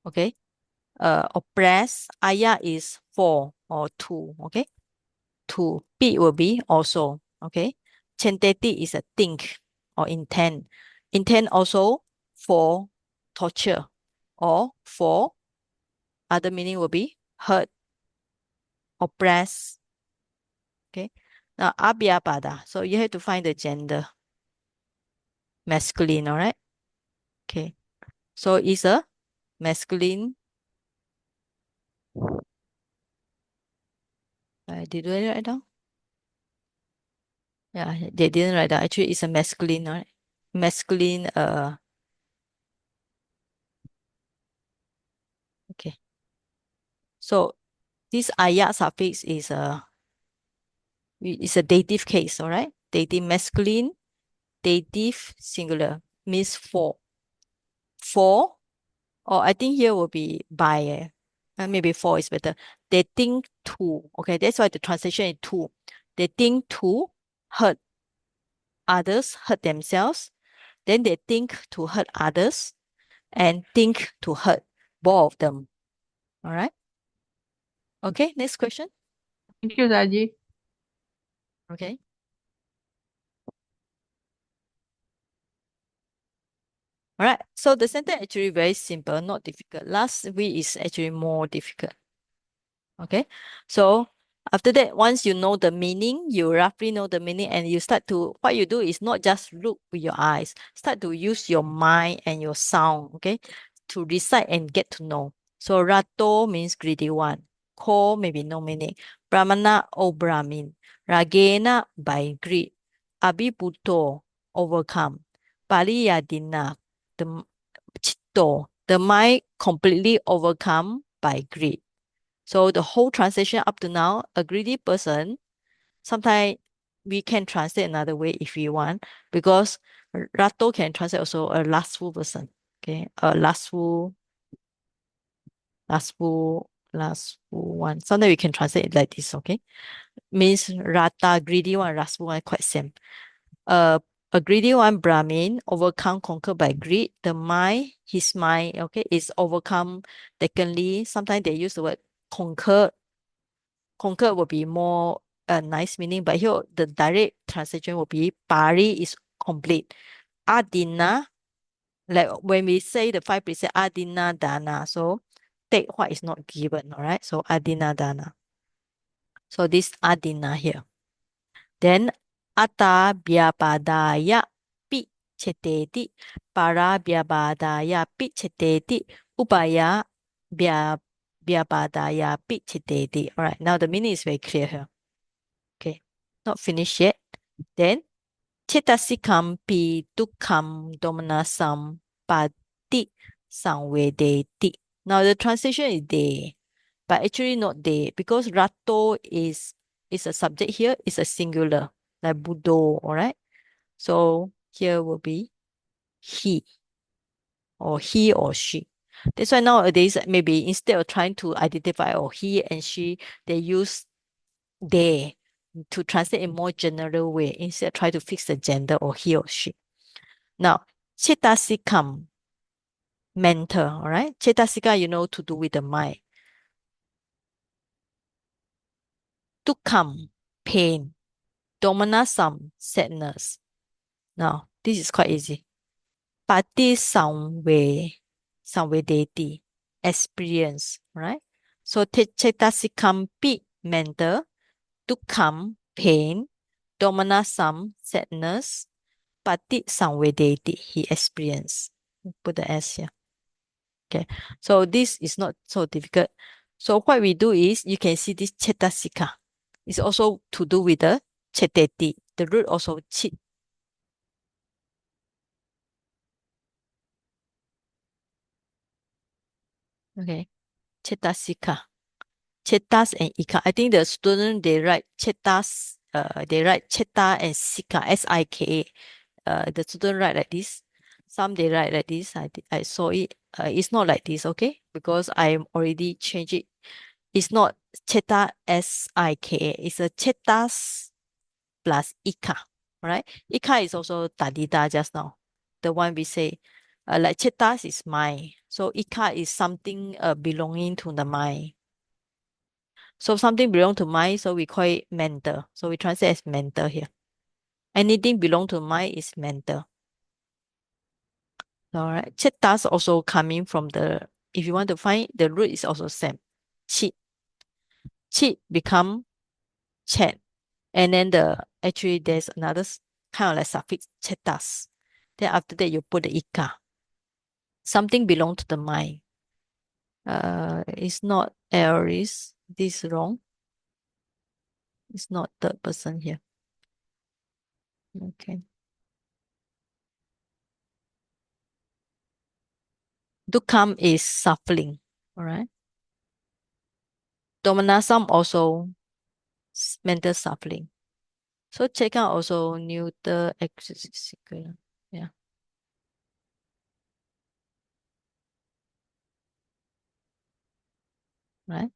Okay, oppress. Ayat is for or to. Okay, to be will be also. Okay, chenteti is a think or intent. Intent also for torture or for other meaning will be hurt, oppress. Okay, now abhyabhada. So you have to find the gender, masculine. All right. Okay, so it's a masculine. Did they write down? Yeah, they didn't write down. Actually, it's a masculine. All right, masculine. Okay. So this ayat suffix is a dative case, all right? Dative masculine, dative singular means for. For, or I think here will be by. Maybe for is better. They think to. Okay, that's why the translation is to. They think to hurt others, hurt themselves. Then they think to hurt others and think to hurt both of them. All right. Okay, next question. Thank you, Aji. Okay. All right. So the sentence actually very simple, not difficult. Last week is actually more difficult. Okay. So after that, once you know the meaning, you roughly know the meaning, and you start to, what you do is not just look with your eyes, start to use your mind and your sound, okay, to recite and get to know. So rato means greedy one. Ko maybe no meaning. Brahmana or Brahmin. Ragena by greed. Abhibuto overcome. Pali yadina the chitto, the mind completely overcome by greed. So the whole translation up to now, a greedy person, sometimes we can translate another way if we want, because Rato can translate also a lustful person. Okay, a lustful one. Sometimes we can translate it like this, okay? Means Rata, greedy one, lustful one, quite same. A greedy one, Brahmin, overcome, conquered by greed. The mind, his mind, okay, is overcome, takenly. Sometimes they use the word conquered. Conquered will be more nice meaning, but here the direct translation will be Pari is complete. Adina, like when we say the 5%, Adina Dana. So take what is not given, all right? So Adina Dana. So this Adina here. Then Ata Byapadaya Pi Cheteti. Para Byapadaya Pi Cheteti. Upaya Byapadaya Pi Cheteti. All right, now the meaning is very clear here. Okay, not finished yet. Then Chetasikam pi dukkham domanasam pati samvedeti. Now the translation is they, but actually not they, because rato is a subject here, is a singular, like Buddho, all right? So here will be he or she. That's why nowadays maybe instead of trying to identify or he and she, they use they to translate in more general way instead try to fix the gender or he or she. Now, chetasikam, mental, all right? Chetasika, to do with the mind. Dukkam, pain. Domanasam, sadness. Now, this is quite easy. Pati samvedeti, experience, right? So cetasikampi, mental, dukkam, pain, domanasam, sadness, pati samvedeti, he experienced. Put the S here. Okay, so this is not so difficult. So what we do is, you can see this cetasika. It's also to do with the ceteti. The root also chit. Okay, cetasika. Chetas and ika. I think the student, they write chetas, they write cheta and sika, S-I-K-A. The student write like this. Some they write like this. I saw it. It's not like this, okay? Because I already changed it. It's not cheta, S-I-K-A. It's a chetas plus ika, right? Ika is also tadida just now. The one we say, like chetas is mind. So ika is something belonging to the mind. So something belong to mind, so we call it mental. So we translate as mental here. Anything belong to mind is mental. All right. Chetas also coming from the, if you want to find, the root is also same. Chit. Chit become chet. And then actually there's another kind of like suffix chetas. Then after that you put the ika. Something belong to the mind. It's not aorist. This is wrong. It's not third person here. Okay. Dukkam is suffering. All right. Domanasam also mental suffering. So check out also neuter exercise. Yeah. Right.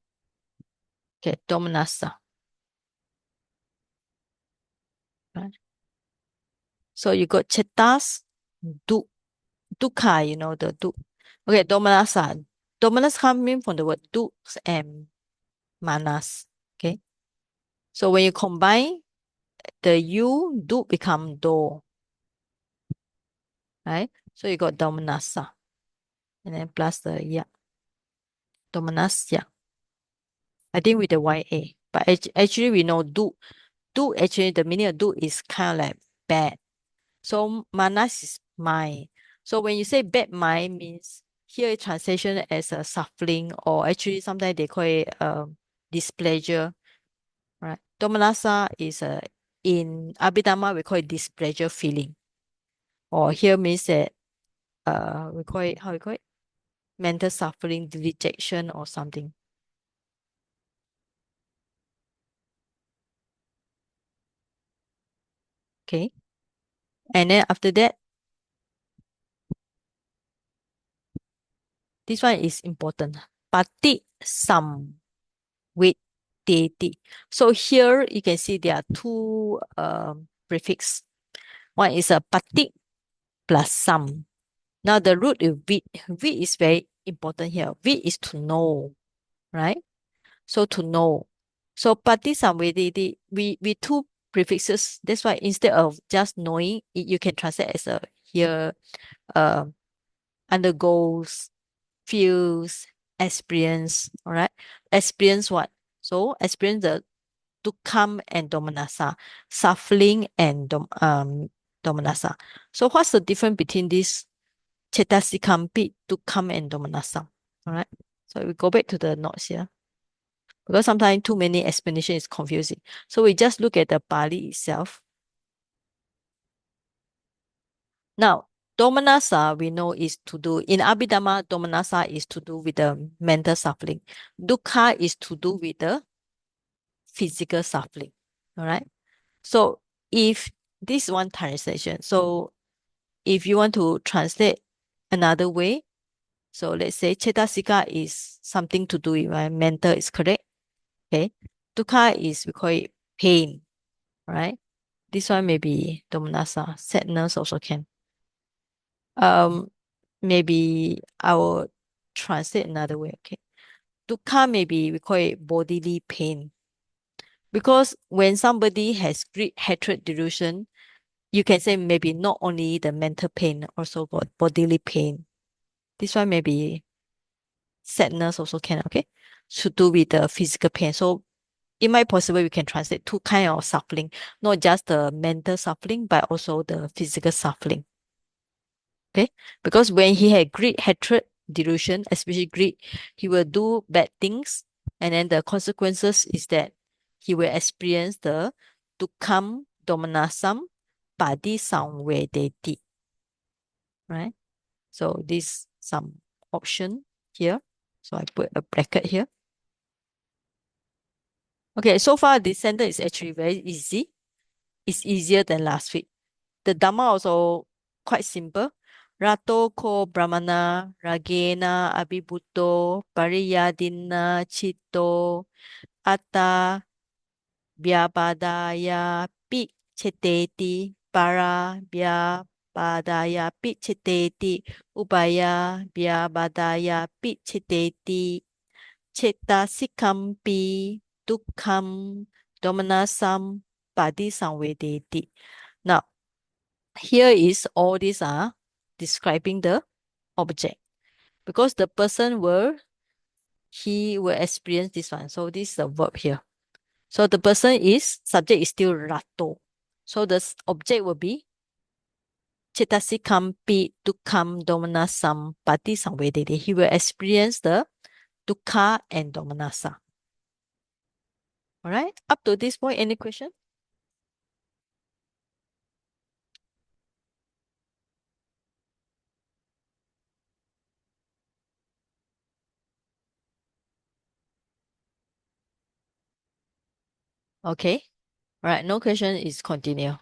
Okay. Domanasa. Right. So you got chetas, dukkha, you know, the du. Okay. Domanasa. Domanas coming from the word du and manas. Okay. So when you combine the u, du become do. Right. So you got domanasa. And then plus the ya. Domanasya. I think with the YA. But actually we know do. Do actually, the meaning of do is kind of like bad. So manas is mind. So when you say bad mind means, here translation as a suffering, or actually sometimes they call it displeasure. Right. Domanasa is in Abhidhamma we call it displeasure feeling. Or here means that we call it, how we call it? Mental suffering, rejection or something. Okay. And then after that, this one is important. Pati sam with deity. So here you can see there are two prefix. One is a pati plus sam. Now the root is vid. Vid is very important here. Vid is to know, right? So to know. So pati sam with deity, we two prefixes. That's why instead of just knowing, you can translate as a here undergoes, feels, experience. All right. Experience what? So experience the dukkam and domanassa, suffering and domanassa. So what's the difference between this cetasikampi, dukkam and domanassa? All right. So we go back to the notes here, because sometimes too many explanation is confusing. So we just look at the Pali itself. Now, domanassa we know is to do, in Abhidhamma, domanassa is to do with the mental suffering. Dukkha is to do with the physical suffering. All right. So if this one translation, so if you want to translate another way, so let's say cetasika is something to do with my mental, is correct. Okay. Dukkha is, we call it pain, right? This one may be domanassa, sadness also can. Maybe I will translate another way. Okay. Dukkha maybe we call it bodily pain. Because when somebody has greed, hatred, delusion, you can say maybe not only the mental pain, also got bodily pain. This one maybe sadness also can, okay? To do with the physical pain. So it might possible we can translate two kind of suffering, not just the mental suffering, but also the physical suffering. Okay? Because when he had greed, hatred, delusion, especially greed, he will do bad things, and then the consequences is that he will experience the dukkam, domanasam, padi samvedeti. Right? So this some option here. So I put a bracket here. Okay, so far this sentence is actually very easy. It's easier than last week. The Dhamma also quite simple. Rato ko brahmana ragena abhibuto pariyadina chito atta vyabadaya pi cheteti para vyabadaya pi cheteti upaya vyabadaya pi cheteti chetasikampi dukkam domanasam padi samvedeti. Now, here is all these are describing the object because the person he will experience this one. So this is the verb here. So the person is subject is still rato. So the object will be chetasikampi dukkam domanasam pati samvedeti. He will experience the dukkha and domanasa. All right. Up to this point, any question? Okay. All right. No question is continue.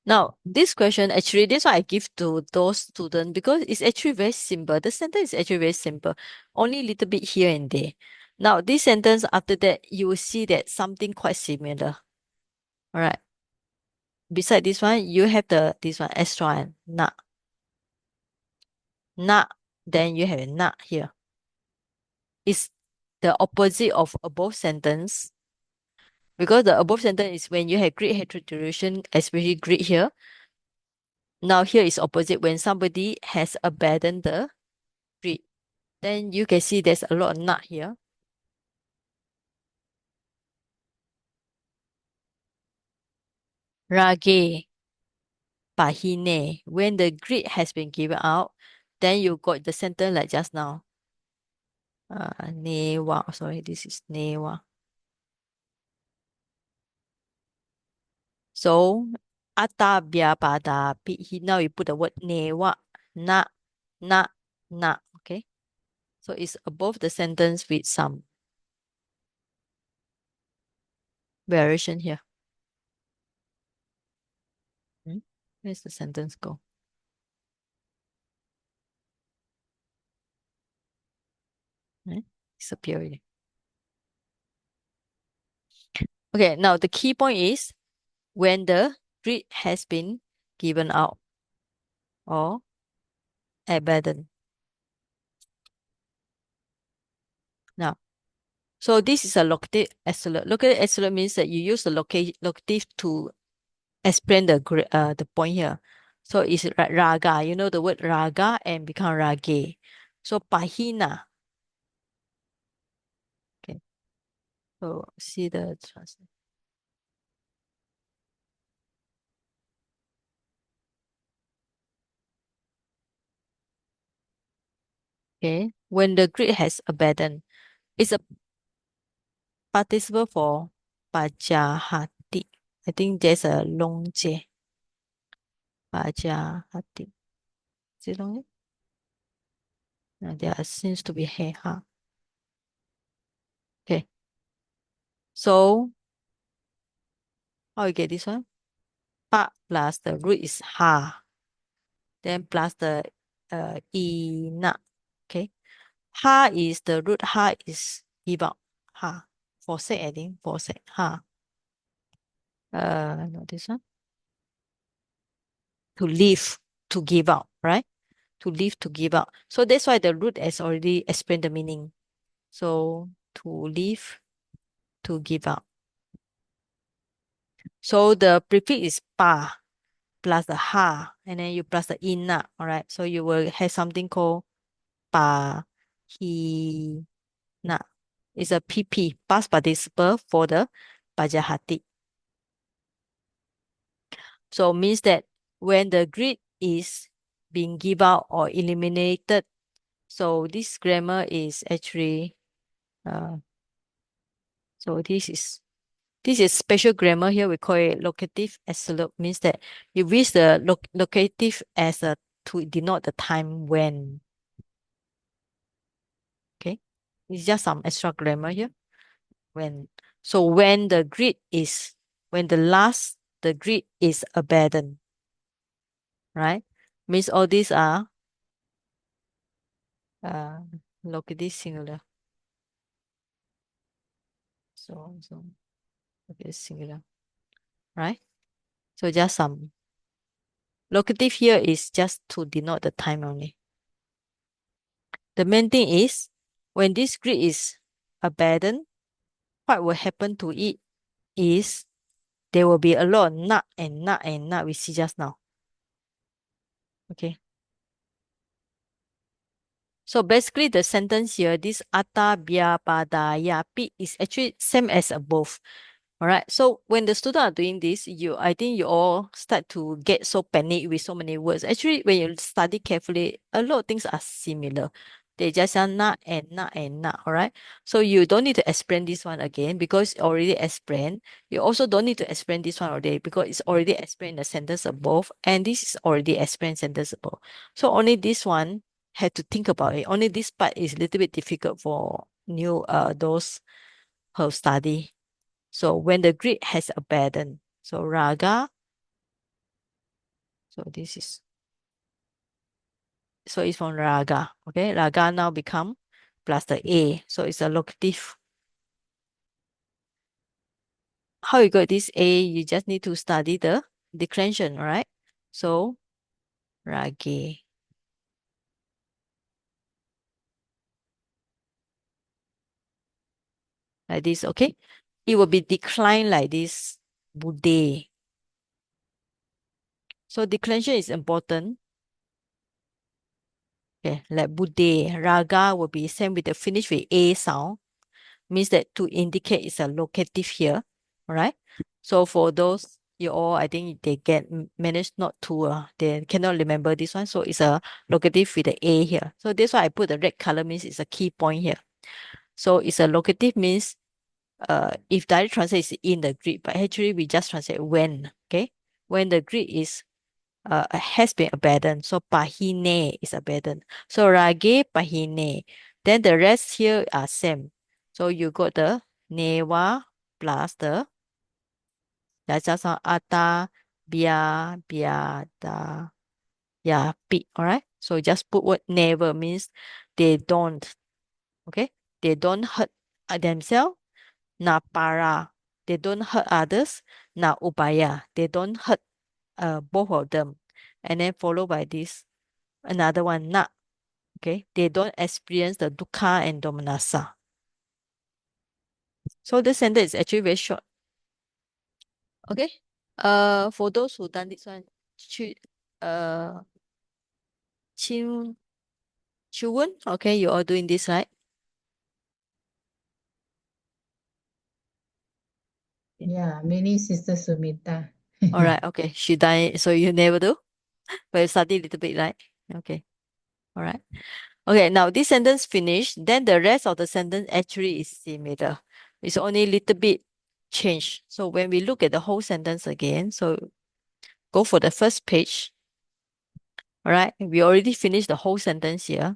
Now, this question actually, this one I give to those students because it's actually very simple. The sentence is actually very simple, only a little bit here and there. Now, this sentence after that, you will see that something quite similar. All right. Beside this one, you have this one extra one, na. Na, then you have a na here. It's the opposite of above sentence. Because the above sentence is when you have great hatred duration, especially great here. Now here is opposite when somebody has abandoned the greed. Then you can see there's a lot of nut here. Rage, pahine. When the greed has been given out, then you got the sentence like just now. Newa. Sorry, this is newa. So, atabhyapada. Now you put the word newa. Na, na, na. Okay. So it's above the sentence with some variation here. Where's the sentence go? Disappear already. Okay, now the key point is when the greed has been given out or abandoned. Now, so this is a locative absolute. Locative absolute means that you use the locative to explain the point here. So it's raga. You know the word raga and become rage. So pahina. Okay. So see the translation. Okay. When the greed has abandoned, it's a participle for pajahati. I think there's a long j. Pajahati. Is it long? There seems to be hey, ha. Okay. So how you get this one? Pa plus the root is ha. Then plus the ina. Okay. Ha is the root ha is give up. Ha. Forsake, I think. Forsake. Ha. No, this one. To leave, to give up, right? To leave, to give up. So that's why the root has already explained the meaning. So to leave, to give up. So the prefix is pa. plus the ha, and then you plus the ina, all right? So you will have something called pa, hi, na. It's a PP, past participle for the Pajahati. So means that when the grid is being given out or eliminated, so this grammar is actually, so this is special grammar here. We call it locative absolute, means that you use the locative as a to denote the time when. Okay, it's just some extra grammar here. When so when the grid is the grid is abandoned, right? Means all these are locative singular. So okay, singular, right? So just some locative here is just to denote the time only. The main thing is when this grid is abandoned, what will happen to it is there will be a lot of nut and nut and nut we see just now. Okay. So basically the sentence here, this ata bia pada ya pi is actually same as above. All right. So when the students are doing this, I think you all start to get so panicked with so many words. Actually, when you study carefully, a lot of things are similar. They just are not and not and not. All right. So you don't need to explain this one again because it's already explained. You also don't need to explain this one already because it's already explained in the sentence above, and this is already explained sentence above. So only this one had to think about it. Only this part is a little bit difficult for new those who study. So when the grid has abandoned, so raga, so this is, so it's from raga, okay? Raga now become plus the A, so it's a locative. How you got this A, you just need to study the declension, right? So, rage. Like this, okay? It will be declined like this, bude. So declension is important. Okay, like bude, raga will be same with the finish with A sound, means that to indicate it's a locative here, all right? So for those you all, I think they managed not to, they cannot remember this one. So it's a locative with the A here. So that's why I put the red color means it's a key point here. So it's a locative means, if direct translate is in the grid, but actually we just translate when, okay? When the grid is has been abandoned. So pahine is abandoned. So rage pahine. Then the rest here are same. So you got the newa plus the just ata bia bia da ya pi. All right. So just put what never means they don't. Okay. They don't hurt themselves. Na para. They don't hurt others. Na upaya. They don't hurt both of them. And then followed by this another one, not. Okay. They don't experience the dukkha and domanassa. So this sentence is actually very short. Okay. For those who done this one, uh, Chin, Chuwen, okay, you all doing this, right? Yeah, mini sister Sumita. All right. Okay. She done it. So you never do, but you study a little bit, right? Okay. All right. Okay. Now this sentence finished. Then the rest of the sentence actually is similar. It's only a little bit changed. So when we look at the whole sentence again, so go for the first page. All right, we already finished the whole sentence here.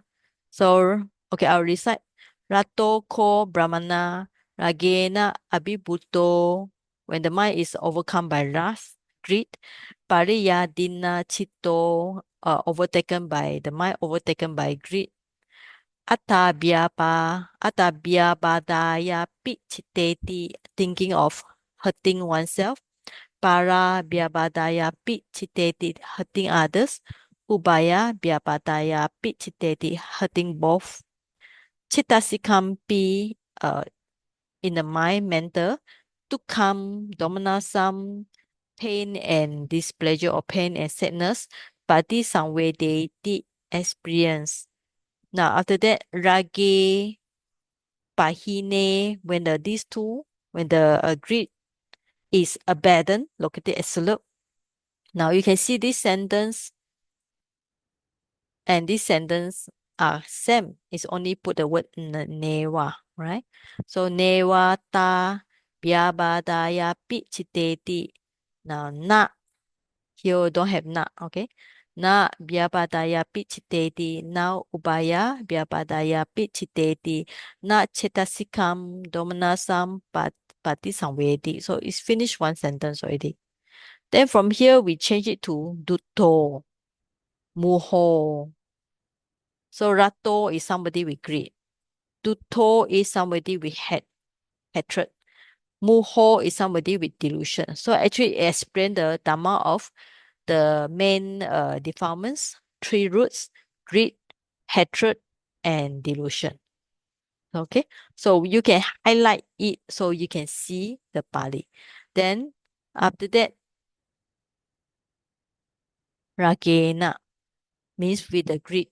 So, okay, I'll recite. Rato ko brahmana ragena abhibuto. When the mind is overcome by wrath, greed, pariya dina chito, overtaken by the mind, overtaken by greed. Atabhyabadaya pichiteti, thinking of hurting oneself. Para Vyabadaya Pichiteti, hurting others. Ubaya Vyabadaya Pichiteti, hurting both. Chitasikampi, in the mind, mental. Tukam, Domanasam, pain and displeasure or pain and sadness, pati samvedeti experience. Now after that, rage, pahine, when these two, when the greed is abandoned, located absolute. Now you can see this sentence and this sentence are same. It's only put the word neva, right? So neva ta vyabadaya pichiteti. Now na, here don't have na, okay? Na vyabadaya pichiteti. Now ubaya vyabadaya pichiteti. Na chetasikam domanasam pati samvedi. So it's finished one sentence already. Then from here we change it to dutto, muho. So rato is somebody with greed. Dutto is somebody with hatred. Muho is somebody with delusion. So actually it explain the dharma of the main defilements, three roots, greed, hatred, and delusion. Okay, so you can highlight it so you can see the Pali. Then after that, ragena means with the greed.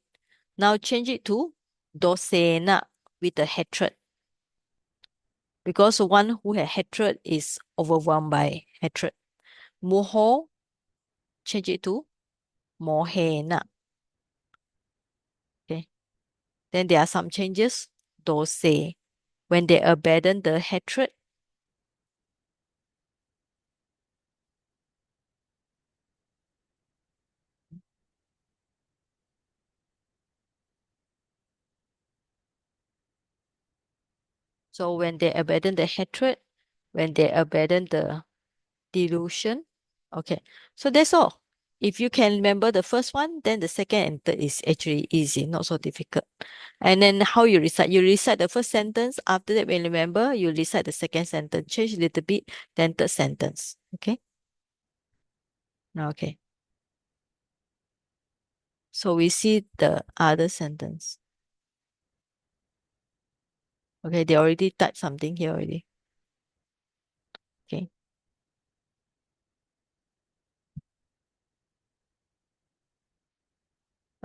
Now change it to dosena with the hatred. Because one who has hatred is overwhelmed by hatred. Moho, change it to mohena. Okay. Then there are some changes. Dose, when they abandon the hatred. So when they abandon the hatred, when they abandon the delusion. Okay. So that's all. If you can remember the first one, then the second and third is actually easy, not so difficult. And then how you recite? You recite the first sentence. After that, when you remember, you recite the second sentence. Change a little bit, then third sentence. Okay? Okay. So we see the other sentence. Okay, they already typed something here already. Okay.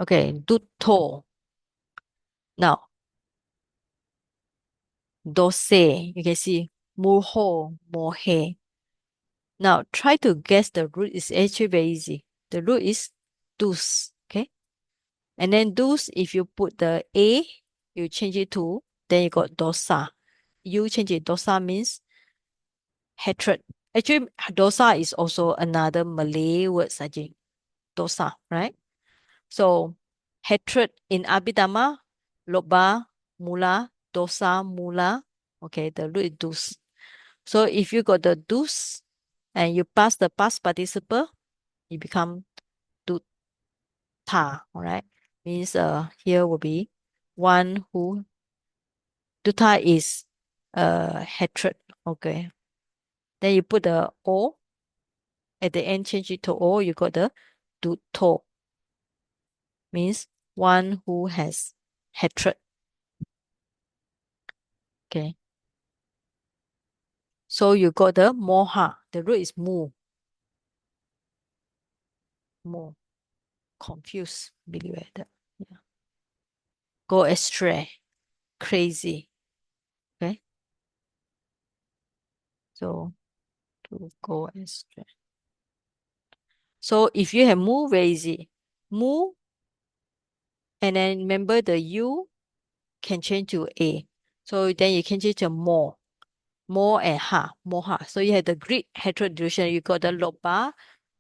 Okay, dutto. Now, dose, you can see muho, mohe. Now, try to guess the root. Is actually very easy. The root is dus, okay? And then dus, if you put the A, you change it to, then you got dosa. You change it, dosa means hatred. Actually, dosa is also another Malay word, Sajing. Dosa, right? So, hatred in Abhidhamma, loba, mula, dosa, mula. Okay, the root is dus. So, if you got the dus and you pass the past participle, it become dutta, all right? Means here will be one who dutta is hatred, okay? Then you put the o at the end, change it to o, you got the dutto, means one who has hatred. Okay. So you got the moha. The root is mu. Mu. Confused. Believe it. Yeah. Go astray. Crazy. Okay. So to go astray. So if you have mu, very easy. Mu, and then remember the u can change to a. So then you can change to more. More and ha. Moha. So you have the greed, hatred, delusion. You got the loba,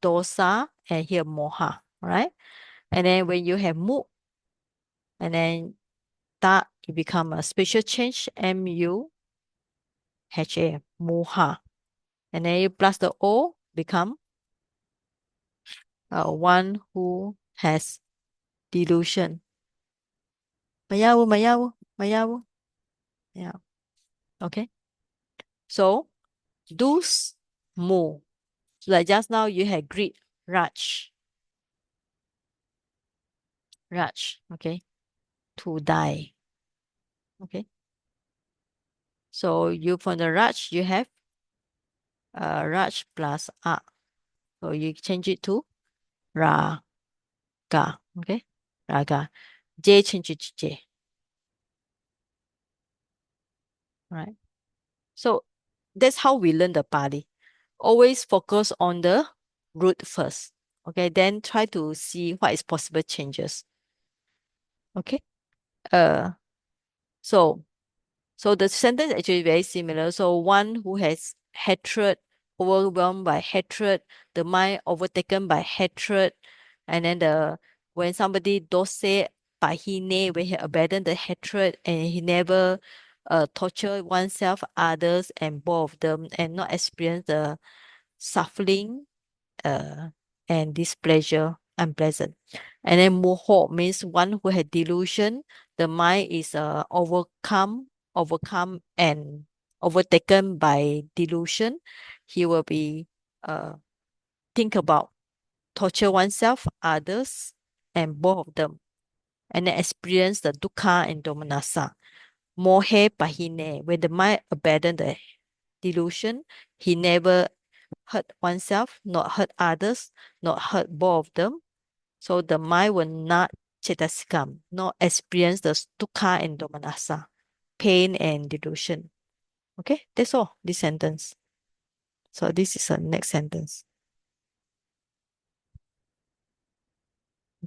dosa, and here moha. Right? And then when you have mu, and then that it become a special change, M-U-H-A, muha. And then you plus the O become one who has delusion. Mayawu, mayawu, mayawu. Yeah. Okay. So, dus, mu. So like just now you had greed, raj. Raj, okay. To die. Okay. So you from the raj, you have raj plus a. So you change it to raga. Okay, raga. J change it to J. Right. So that's how we learn the Pali. Always focus on the root first. Okay, then try to see what is possible changes. Okay. So the sentence actually very similar. So one who has hatred, overwhelmed by hatred, the mind overtaken by hatred, and then when somebody dose pahine, when he abandoned the hatred and he never torture oneself, others, and both of them, and not experience the suffering and displeasure, unpleasant. And then moho means one who had delusion. The mind is overcome and overtaken by delusion. He will be think about torture oneself, others, and both of them, and then experience the dukkha and domanassa. Mohe pahine, when the mind abandoned the delusion, he never hurt oneself, not hurt others, not hurt both of them. So the mind will not chetasikam, not experience the dukkha and domanassa, pain and delusion. Okay, that's all, this sentence. So this is the next sentence.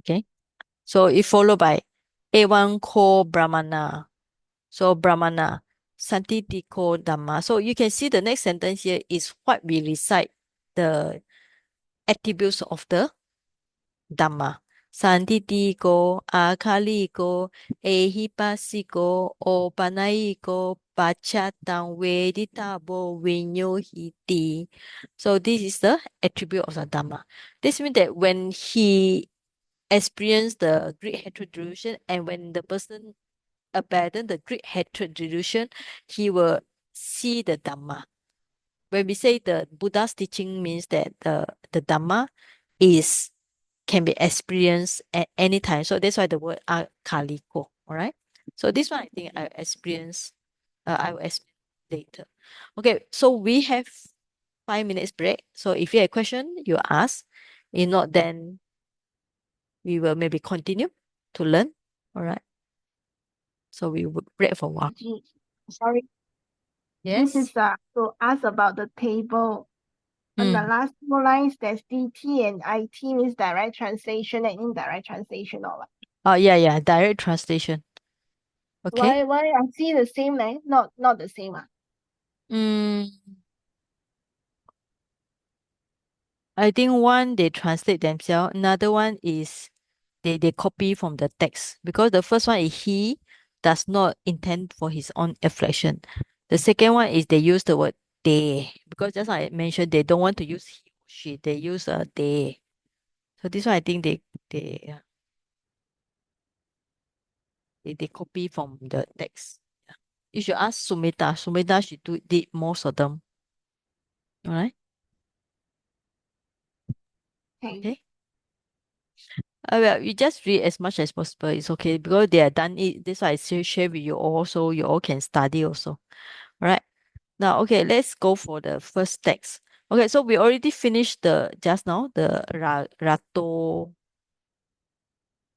Okay, so it followed by evan ko brahmana. So brahmana, santitiko dhamma. So you can see the next sentence here is what we recite the attributes of the Dhamma. Santitiko, akaliko, ehipasiko, opanaiko, pachatang veditabo vinyohiti. So this is the attribute of the Dhamma. This means that when he experienced the great hatred delusion and when the person abandoned the great hatred delusion, he will see the Dhamma. When we say the Buddha's teaching means that the Dhamma is can be experienced at any time. So that's why the word akaliko. All right. So this one I think I experience. I will explain later. Okay. So we have 5 minutes break. So if you have a question, you ask. If not, then we will maybe continue to learn. All right. So we will break for a while. Sorry, this is to ask about the table. On the last two lines, there's DT and IT means direct translation and indirect translation or what? Oh yeah, direct translation. Okay. Why I see the same line? Not the same. I think one they translate themselves, another one is they copy from the text because the first one is he does not intend for his own affliction. The second one is they use the word they because just like I mentioned, they don't want to use he or she, they use they. So this one I think they copy from the text. Yeah. You should ask Sumita. Sumita she did most of them. All right. Okay. Well, you just read as much as possible. It's okay because they are done it. That's why I share with you all, so you all can study also. All right. Now, okay, let's go for the first text. Okay, so we already finished just now the rato.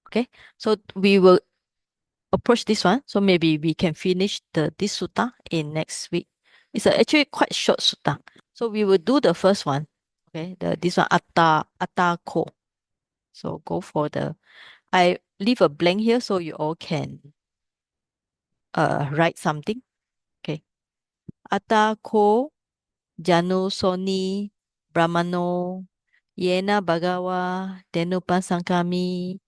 Okay, so we will approach this one. So maybe we can finish this sutta in next week. It's actually quite short sutta. So we will do the first one. Okay, this one atta ko. So go for I leave a blank here so you all can write something. Okay. Atta ko janu soni brahmano yena bhagawa denupasankami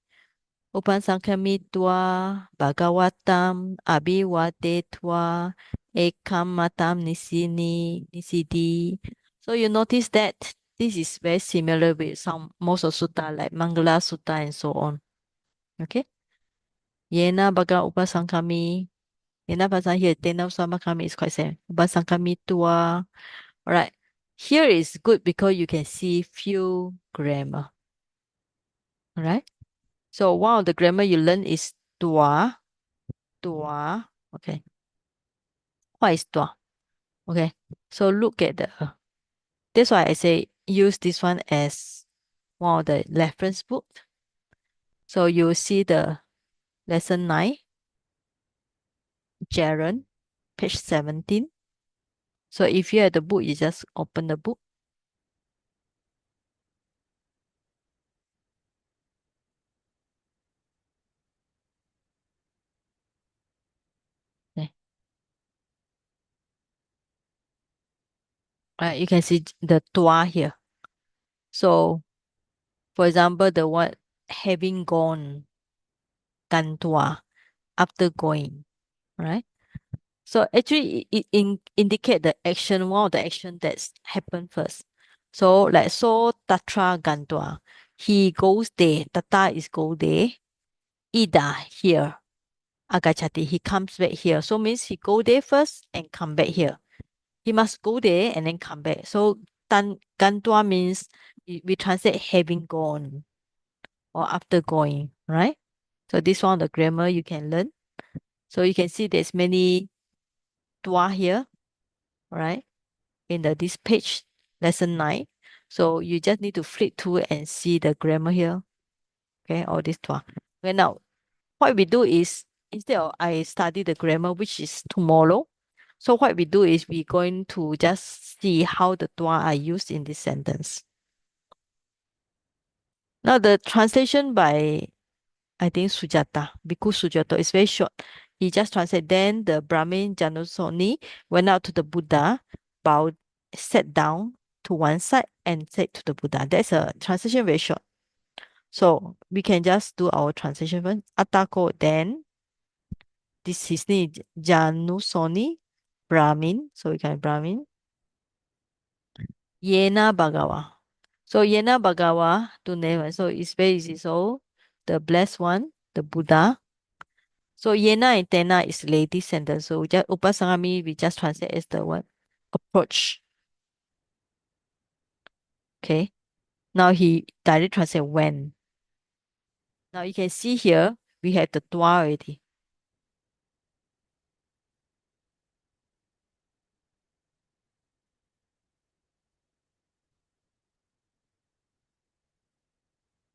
upasankami tua bhagavatam abhivatetva ekam matam nisidi. So you notice that this is very similar with most of sutta like Mangala Sutta and so on. Okay. Yena bhaga upasankami. Yena pasan here tena upasankami is quite same. Upasankami tua. Alright. Here is good because you can see few grammar. Alright. So one of the grammar you learn is tua. Tua. Okay. What is tua? Okay. So look at that's why I say use this one as one of the reference book. So you see the lesson 9, Jaren, page 17. So if you have the book, you just open the book. Okay. You can see the tua here. So, for example, the one having gone, gan tua, after going, right? So actually, it indicate the action, one of the action that's happened first. So like so tatra gantua, he goes there. Tata is go there. Ida here. Agachati, he comes back here. So means he go there first and come back here. He must go there and then come back. So gantua means we translate having gone or after going, right? So this one the grammar you can learn. So you can see there's many tua here, right? In this page, lesson 9. So you just need to flip to and see the grammar here. Okay, all this tua. Okay, now what we do is instead of I study the grammar, which is tomorrow. So what we do is we're going to just see how the tua are used in this sentence. Now the translation by I think Sujata, Bhikkhu Sujata is very short. He just translated, then the Brahmin Janusoni went out to the Buddha, bowed, sat down to one side and said to the Buddha. That's a translation very short. So we can just do our translation first. Atako, then this his name Janusoni, Brahmin. So we can Brahmin. Yena Bhagawa. So Yena Bhagawa to name. So it's very easy. So the blessed one, the Buddha. So Yena and Tena is lady sentence. So just Upasangami we just translate as the word approach. Okay. Now he directly translate when. Now you can see here we have the tua already.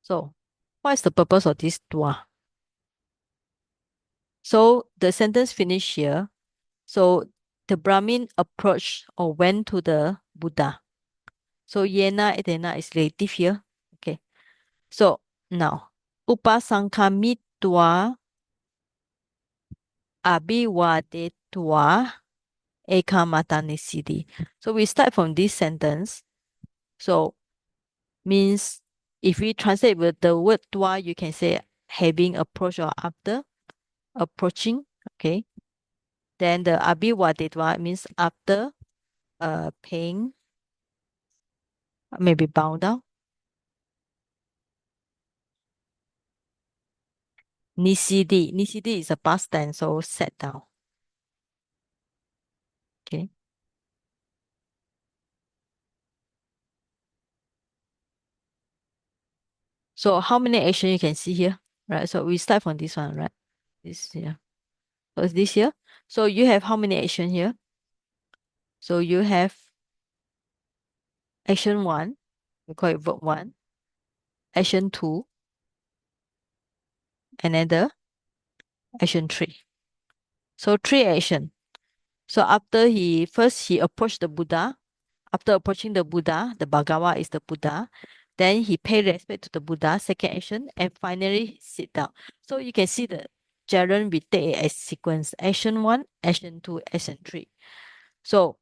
So what is the purpose of this tua? So the sentence finished here. So the Brahmin approached or went to the Buddha. So Yena Etena is relative here. Okay. So now Upasankami tua Abhiwade tua Ekamatanisidi. So we start from this sentence. So means if we translate with the word tua, you can say having approach or after approaching. Okay. Then the Abhiwade tua means after paying, maybe bow down. Nisidi. Nisidi is a past tense, so set down. Okay. So how many action you can see here? Right. So we start from this one, right? This here. So it's this here. So you have how many action here? So you have action 1, we call it verb 1, action 2, and then the action 3. So 3 action. So after he approached the Buddha. After approaching the Buddha, the Bhagawa is the Buddha. Then he paid respect to the Buddha, second action, and finally he sit down. So you can see the Jaren we take it as sequence. Action 1, action 2, action 3. So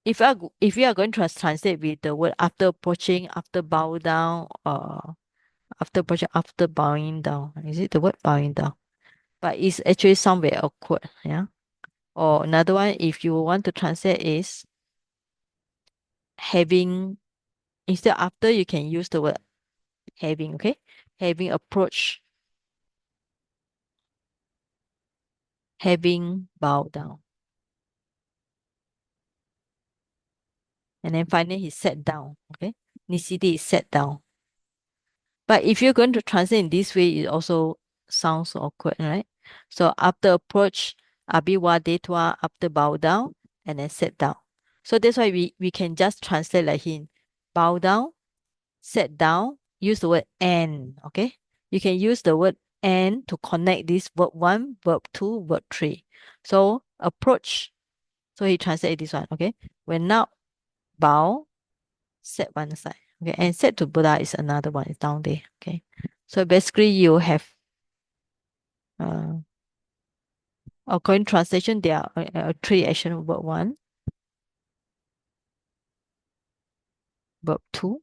if you are going to translate with the word after approaching, after bow down, after approaching, after bowing down, is it the word bowing down? But it's actually somewhere awkward, yeah. Or another one, if you want to translate is having, instead after you can use the word having, okay? Having approach, having bow down. And then finally he sat down, okay? Nisidi is sat down. But if you're going to translate in this way, it also sounds awkward, right? So after approach, abhiwadetwa, after bow down, and then sit down. So that's why we can just translate like him. Bow down, sit down, use the word and, okay? You can use the word and to connect this verb 1, verb 2, verb 3. So approach. So he translated this one, okay? When now bow, set one side. Okay, and set to Buddha is another one, it's down there. Okay. So basically you have according translation, there are three action: verb 1, verb 2,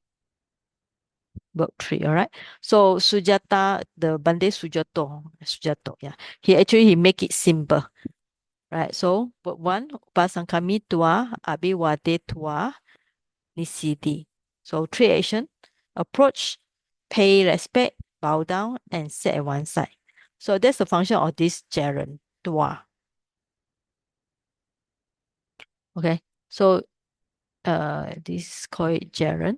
verb 3. All right. So Sujata, the Bande Sujato, yeah. He make it simple. Right. So verb 1, Upasangkami tua, Abhiwade tua, Nisidi. So three action: approach, pay respect, bow down, and set at one side. So that's the function of this gerund, tua. Okay. So this is called gerund.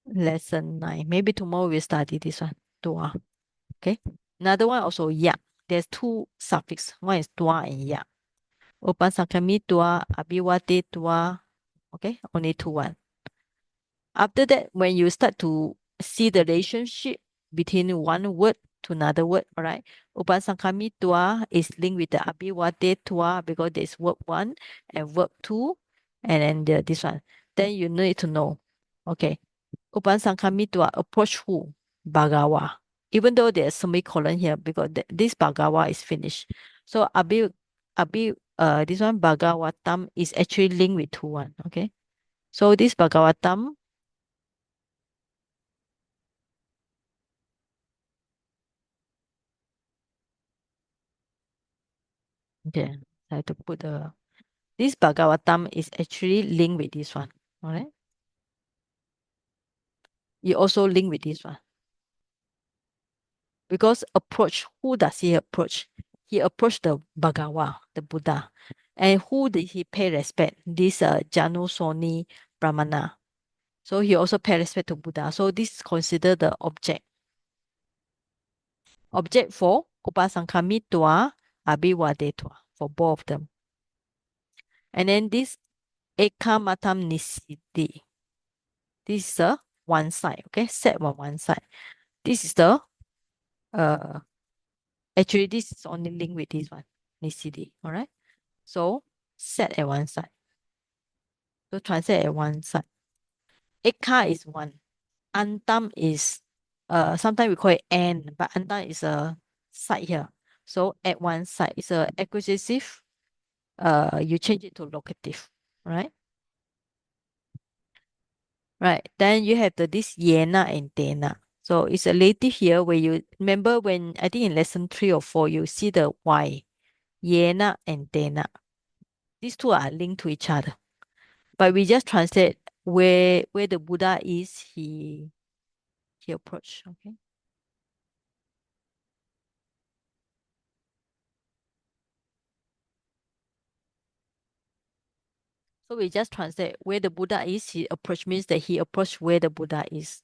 Lesson 9. Maybe tomorrow we'll study this one, tua. Okay. Another one also ya. There's two suffix. One is tua and ya. Upasakami tua, Abhiwate tua. Okay. Only two one. After that, when you start to see the relationship between one word to another word, all right, Upasangkami tua is linked with the Abhiwate tua because there's verb 1 and verb 2, and then this one. Then you need to know, okay, Upasangkami tua approach who? Bhagawa. Even though there's semicolon here because this Bhagawa is finished. So this one Bhagavatam is actually linked with 2 1, okay? So this Bhagavatam, okay, I have to put this Bhagavatam is actually linked with this one. All right. You also link with this one. Because approach, who does he approach? He approached the Bhagawa, the Buddha. And who did he pay respect? This Janusoni Brahmana. So he also pay respect to Buddha. So this is considered the object. Object for Upasankami Tua, Abhiwade Tua, for both of them. And then this Ekamatam Nisidi. This is the one side, okay? Set on one side. This is the actually this is only linked with this one, Nisidi, all right? So set at one side. So translate at one side. Ekka is one. Antam is sometimes we call it and, but antam is a side here. So at one side it's a accusative. You change it to locative, right? Right. Then you have this yena and tena. So it's a relative here where you remember when I think in lesson 3 or 4 you see the y, yena and tena. These two are linked to each other. But we just translate where the Buddha is, he approached. Okay. So we just translate where the Buddha is, he approached means that he approached where the Buddha is.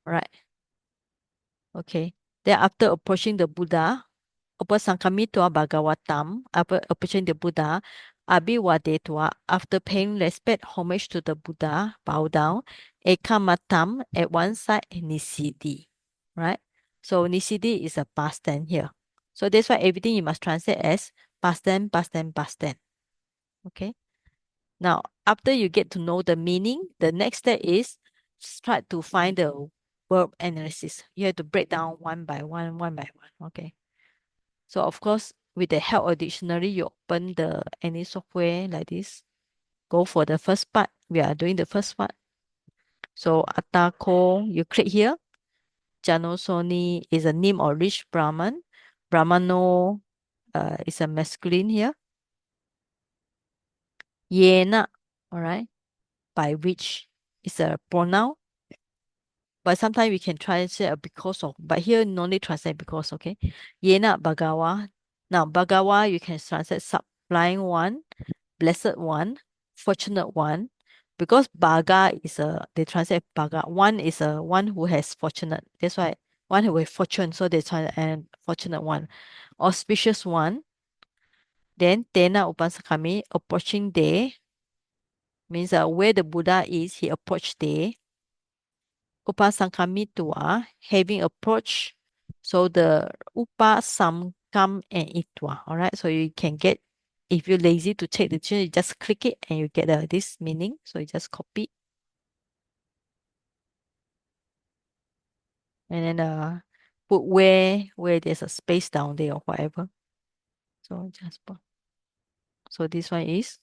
Right. Okay. Then after approaching the Buddha, Upasangkami tua Bhagavatam, after approaching the Buddha, Abhiwade tua, after paying respect, homage to the Buddha, bow down, Ekamatam, at one side, Nisidi, right? So Nisidi is a past tense here. So that's why everything you must translate as past tense, past tense, past tense. Okay. Now, after you get to know the meaning, the next step is try to find the verb analysis. You have to break down one by one by one. Okay. So of course, with the help of dictionary, you open any software like this. Go for the first part. We are doing the first part. So Atako, you click here. Janusoni is a name of rich Brahman. Brahmano is a masculine here. Yena, all right, by which is a pronoun. But sometimes we can translate because of, but here no need translate because, okay. Yena Bhagawa. Now Bhagawa, you can translate sublime one, blessed one, fortunate one. Because Bhaga is they translate Bhaga. One is a one who has fortunate. That's why one who has fortune. So they translate and fortunate one. Auspicious one. Then Tena Upasakami, approaching there, means where the Buddha is, he approached there. Upasakami Tua, having approached. So the Upasangkam and Itwa. All right. So you can get, if you're lazy to take the tune, you just click it and you get this meaning. So you just copy. And then put where there's a space down there or whatever. So just put. So this one is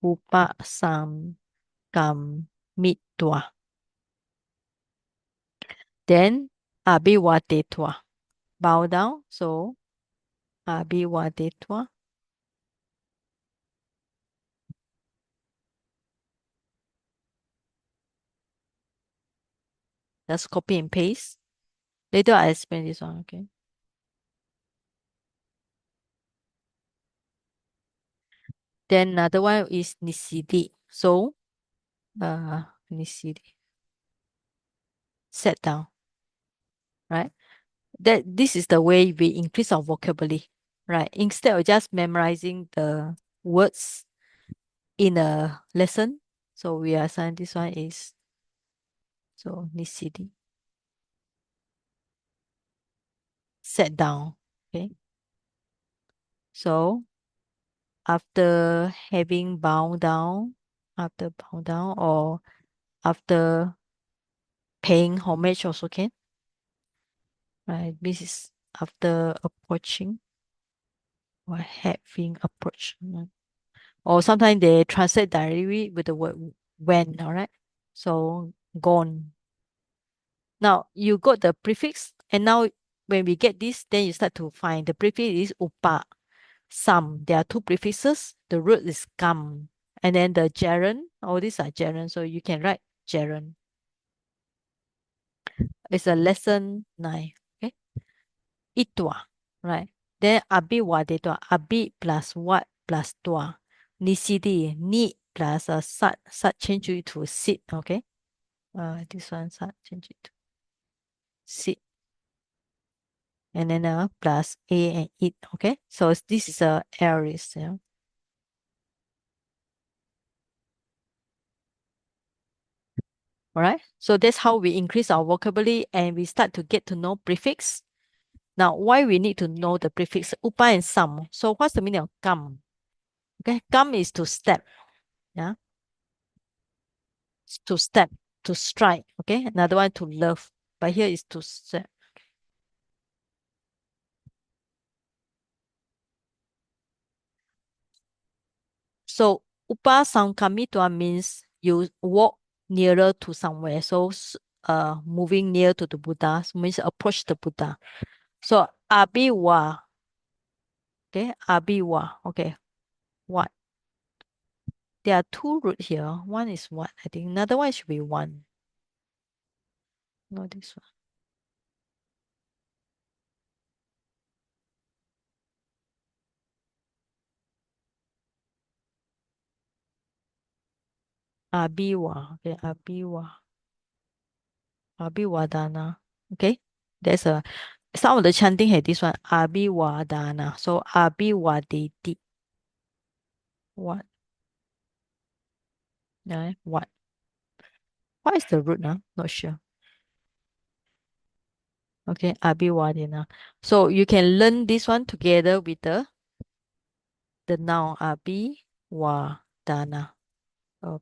Upasangkam Mitwa. Then Abhiwatetwa. Bow down. So Abhiwatetwa. Just copy and paste. Later I explain this one, okay? Then another one is Nisidi. So Nisidi. Sit down. Right? This is the way we increase our vocabulary. Right? Instead of just memorizing the words in a lesson. So we are saying this one is so Nisidi. Sit down. Okay. So after having bound down, or after paying homage also can. Right. This is after approaching or having approached. Or sometimes they translate directly with the word when, all right? So gone. Now you got the prefix, and now when we get this, then you start to find the prefix is upa, some. There are two prefixes. The root is kam. And then the gerund, all these are gerund. So you can write gerund. It's a lesson 9. Okay. Itwa, right? Then abi wadetwa, abi plus what plus tua. Nisidi, ni plus sat. Sat change it to sit, okay? This one sat change it to sit. And then plus a and it, okay? So this is a aorist, yeah. All right. So that's how we increase our vocabulary and we start to get to know prefix. Now, why we need to know the prefix upa and sam? So what's the meaning of kam? Okay, kam is to step. Yeah. To step, to strike. Okay. Another one to love. But here is to step. So upa samkamitwa means you walk nearer to somewhere. So moving near to the Buddha means approach the Buddha. So abiwa. Okay, abiwa. Okay. What? There are two roots here. One is what? I think another one should be one. No, this one. Abiwa. Okay, abiwa. Abiwadana. Okay. There's some of the chanting had this one. Abiwadana. So abiwadeti. What? Yeah, what? What is the root now? Not sure. Okay, abiwadana. So you can learn this one together with the noun abiwadana.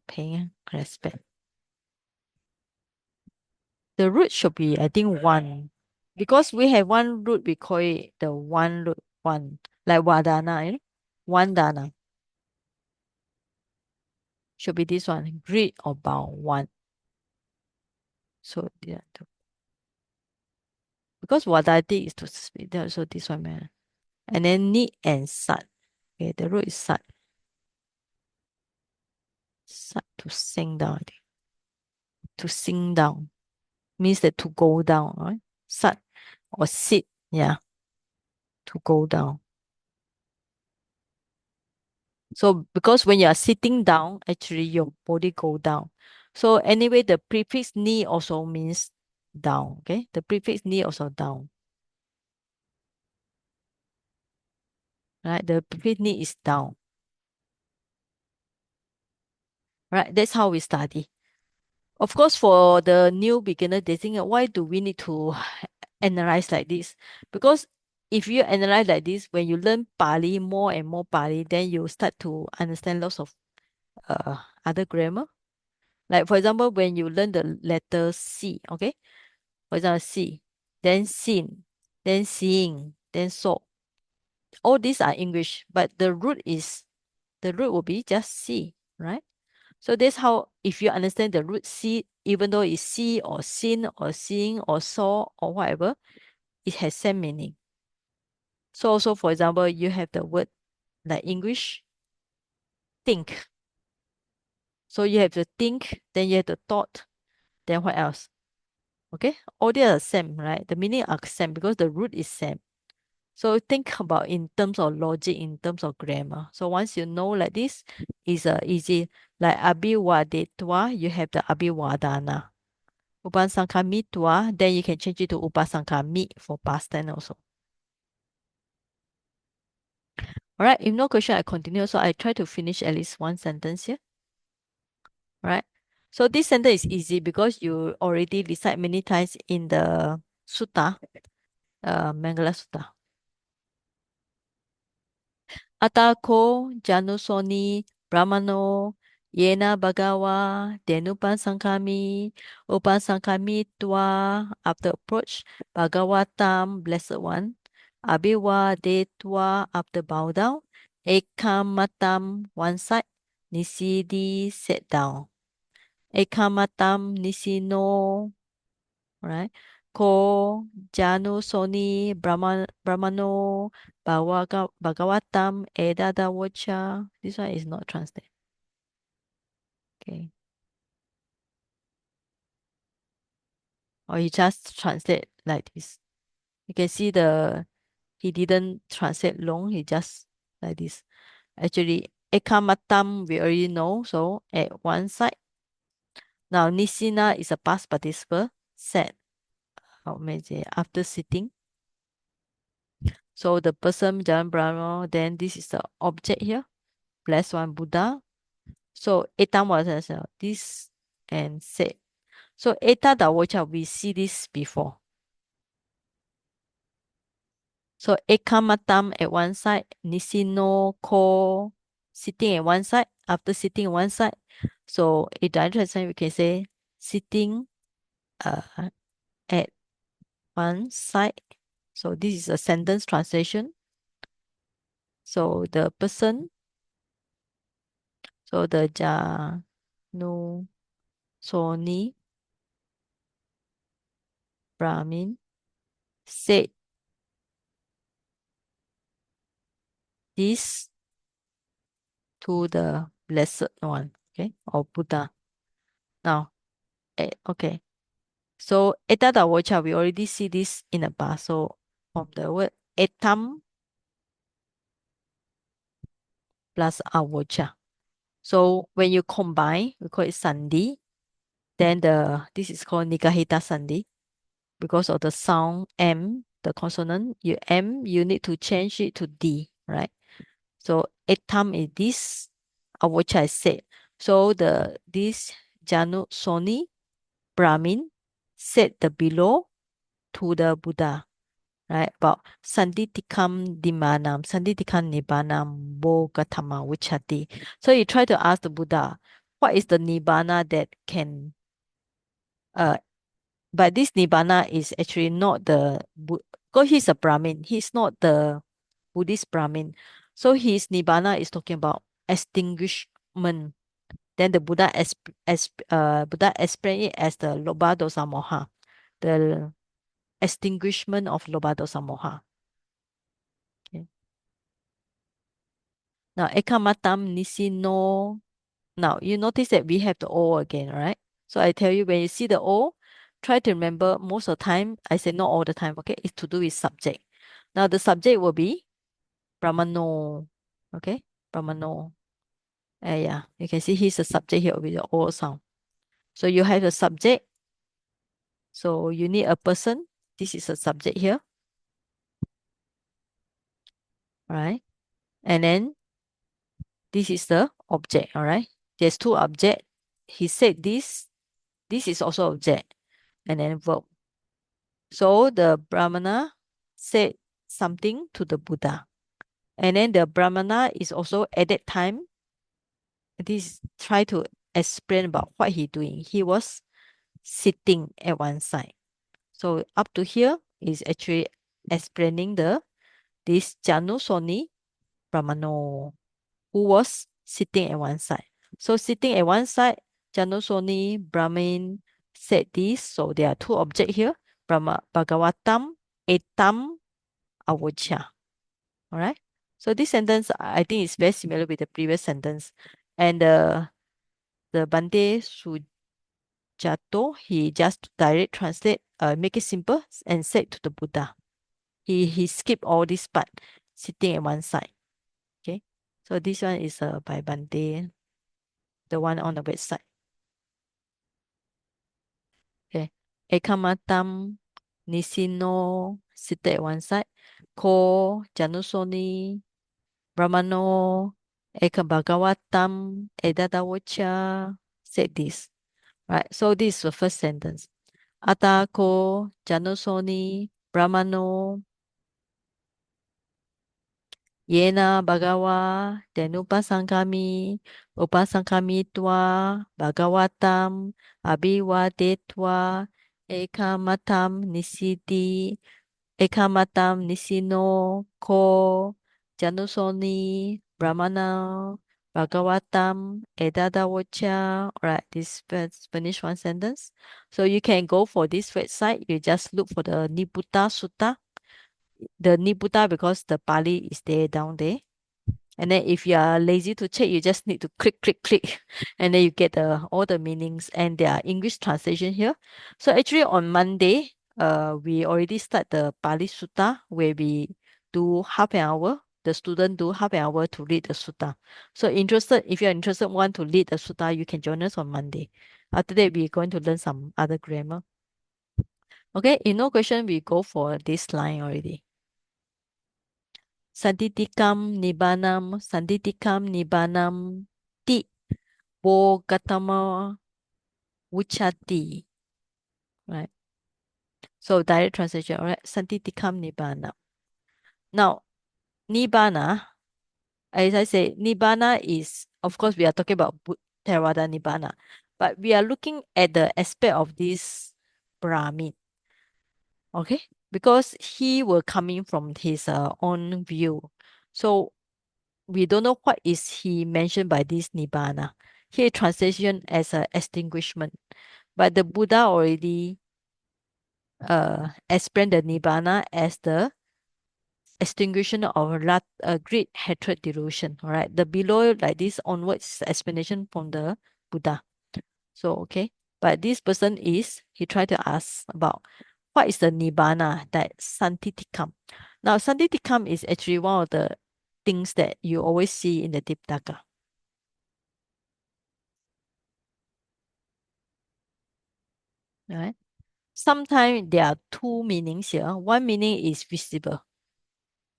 Paying respect. The root should be, I think, one. Because we have one root, we call it the one root one. Like wadana, you know? One dana. Should be this one. Greet or bow, one. So yeah. Because wadati is to speak. So this one, man. And then ni and sat. Okay, the root is sat. Sat to sing down. I think. To sing down. Means that to go down, right? Sat or sit, yeah. To go down. So because when you are sitting down, actually your body go down. So anyway, the prefix ni also means down. Okay, the prefix ni also down. right? The prefiix ni is down. Right, that's how we study. Of course, for the new beginner, they think, why do we need to analyze like this? Because if you analyze like this, when you learn Pali, more and more Pali, then you start to understand lots of other grammar. Like for example, when you learn the letter C, okay? For example, C, then seen, then seeing, then saw. All these are English, but the root will be just C, right? So that's how, if you understand the root C, even though it's see or seen or seeing or saw or whatever, it has same meaning. So also, for example, you have the word like English, think. So you have to think, then you have the thought, then what else? Okay, all they are same, right? The meaning are same because the root is same. So think about in terms of logic, in terms of grammar. So once you know like this, is easy. Like abiwadetwa, you have the abiwadana. Upasankamitwa, then you can change it to upasankamit for past tense also. Alright, if no question, I continue. So I try to finish at least one sentence here. Right? So this sentence is easy because you already recite many times in the Sutta, Mangala Sutta. Atako Janusoni Brahmano Yena Bhagawa Denupasankami Upasankami Tua after approach Bhagavatam Blessed One Abiwa De Tua after bow down Ekamatam one side Nisidi sit down Ekamatam Nisino, right? Ko Janu Soni Brahmano Bhagavatam Edada Vocha. This one is not translated. Okay. Or he just translate like this. You can see he didn't translate long, he just like this. Actually, Ekamatam we already know, so at one side. Now Nisina is a past participle, said, after sitting. So the person Jalan Brahma, then this is the object here, blessed one Buddha. So etam was this and said. So eta dawocha, we see this before. So ekamatam at one side, nisino ko sitting at one side. After sitting at one side, so in direct translation we can say sitting at one side. So this is a sentence translation. So the person, so the Janu Soni Brahmin said this to the Blessed One, okay, or Buddha. Now, okay. So eta dawocha, we already see this in the past. So from the word etam plus awocha. So when you combine, we call it sandhi. Then this is called nigahita sandhi because of the sound M, the consonant. You need to change it to D, right? So etam is this, awocha is said. So this Janu Soni Brahmin said the below to the Buddha, right? About Sanditikam Dimanam, Sanditikam Nibbanam, Bogatama Vichati. So you try to ask the Buddha, what is the Nibbana that can but this Nibbana is actually not because he's a Brahmin, he's not the Buddhist Brahmin. So his Nibbana is talking about extinguishment. Then the Buddha explained it as the Lobha Dosa Moha, the extinguishment of Lobha Dosa Moha. Okay. Now Ekamatam Nisino. Now you notice that we have the O again, right? So I tell you, when you see the O, try to remember most of the time. I say not all the time, okay? It's to do with subject. Now the subject will be Brahmano. Okay? Brahmano. Yeah, you can see he's a subject here with the O sound. So you have a subject. So you need a person. This is a subject here. Right? And then this is the object, all right? There's two objects. He said this is also object, and then verb. So the Brahmana said something to the Buddha. And then the Brahmana is also at that time, this try to explain about what he doing. He was sitting at one side. So up to here is actually explaining this Janusoni Brahmano, who was sitting at one side. So sitting at one side, Janusoni Brahmin said this. So there are two objects here. Bhagavatam etam avocha. All right. So this sentence, I think, is very similar with the previous sentence. And the Bante Sujato, he just direct translate, make it simple and said to the Buddha. He skipped all this part, sitting at one side. Okay. So this one is by Bante, the one on the website. Okay. Ekamatam Nisino, seated at one side. Ko Janusoni Brahmano Eka Bhagavatam Edadawacha said this. Right. So this is the first sentence. Atako Janusoni Brahmano Yena Bhagawa Denupasangami Upasangami Twa Bhagavatam Abhiwadetwa Ekamatam Nisiti Ekamatam Nisino Ko Janusoni Brahmana Bhagavatam Edadawacha. Alright, this finish one sentence. So you can go for this website. You just look for the Nibbutasutta. The Nibbutta because the Pali is there down there. And then if you are lazy to check, you just need to click, click, click. And then you get all the meanings and there are English translation here. So actually on Monday, we already start the Pali Sutta where we do half an hour. The student do half an hour to read the Sutta. So if you're interested, want to read the Sutta, you can join us on Monday. After that, we're going to learn some other grammar. Okay, if no question, we go for this line already. Santitikam Nibanam Ti Bogatama Wuchati. Right. So direct translation, all right. Santitikam Nibbana. Now, Nibbana, as I say, Nibbana is, of course, we are talking about Theravada Nibbana, but we are looking at the aspect of this Brahmin. Okay, because he will coming from his own view. So we don't know what is he mentioned by this Nibbana. Here translation as a extinguishment. But the Buddha already explained the Nibbana as the extinguishment of great hatred delusion. All right. The below like this onwards explanation from the Buddha. So okay. But this person he tried to ask about what is the Nibbana, that Santitikam. Now Santitikam is actually one of the things that you always see in the Tipitaka. Right? Sometimes there are two meanings here. One meaning is visible,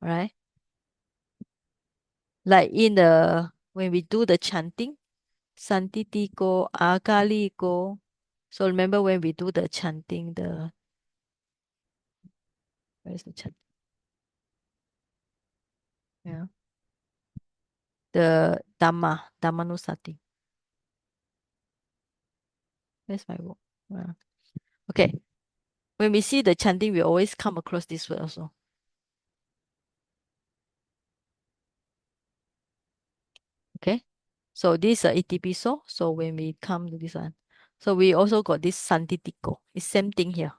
right? Like when we do the chanting, Santitiko, Akaliko. So remember when we do the chanting, where's the chant? Yeah. The Dhammanusati. Where's my word? Yeah. Okay. When we see the chanting, we always come across this word also. Okay. So this is a itipiso. So when we come to this one, so we also got this Santitiko. It's same thing here.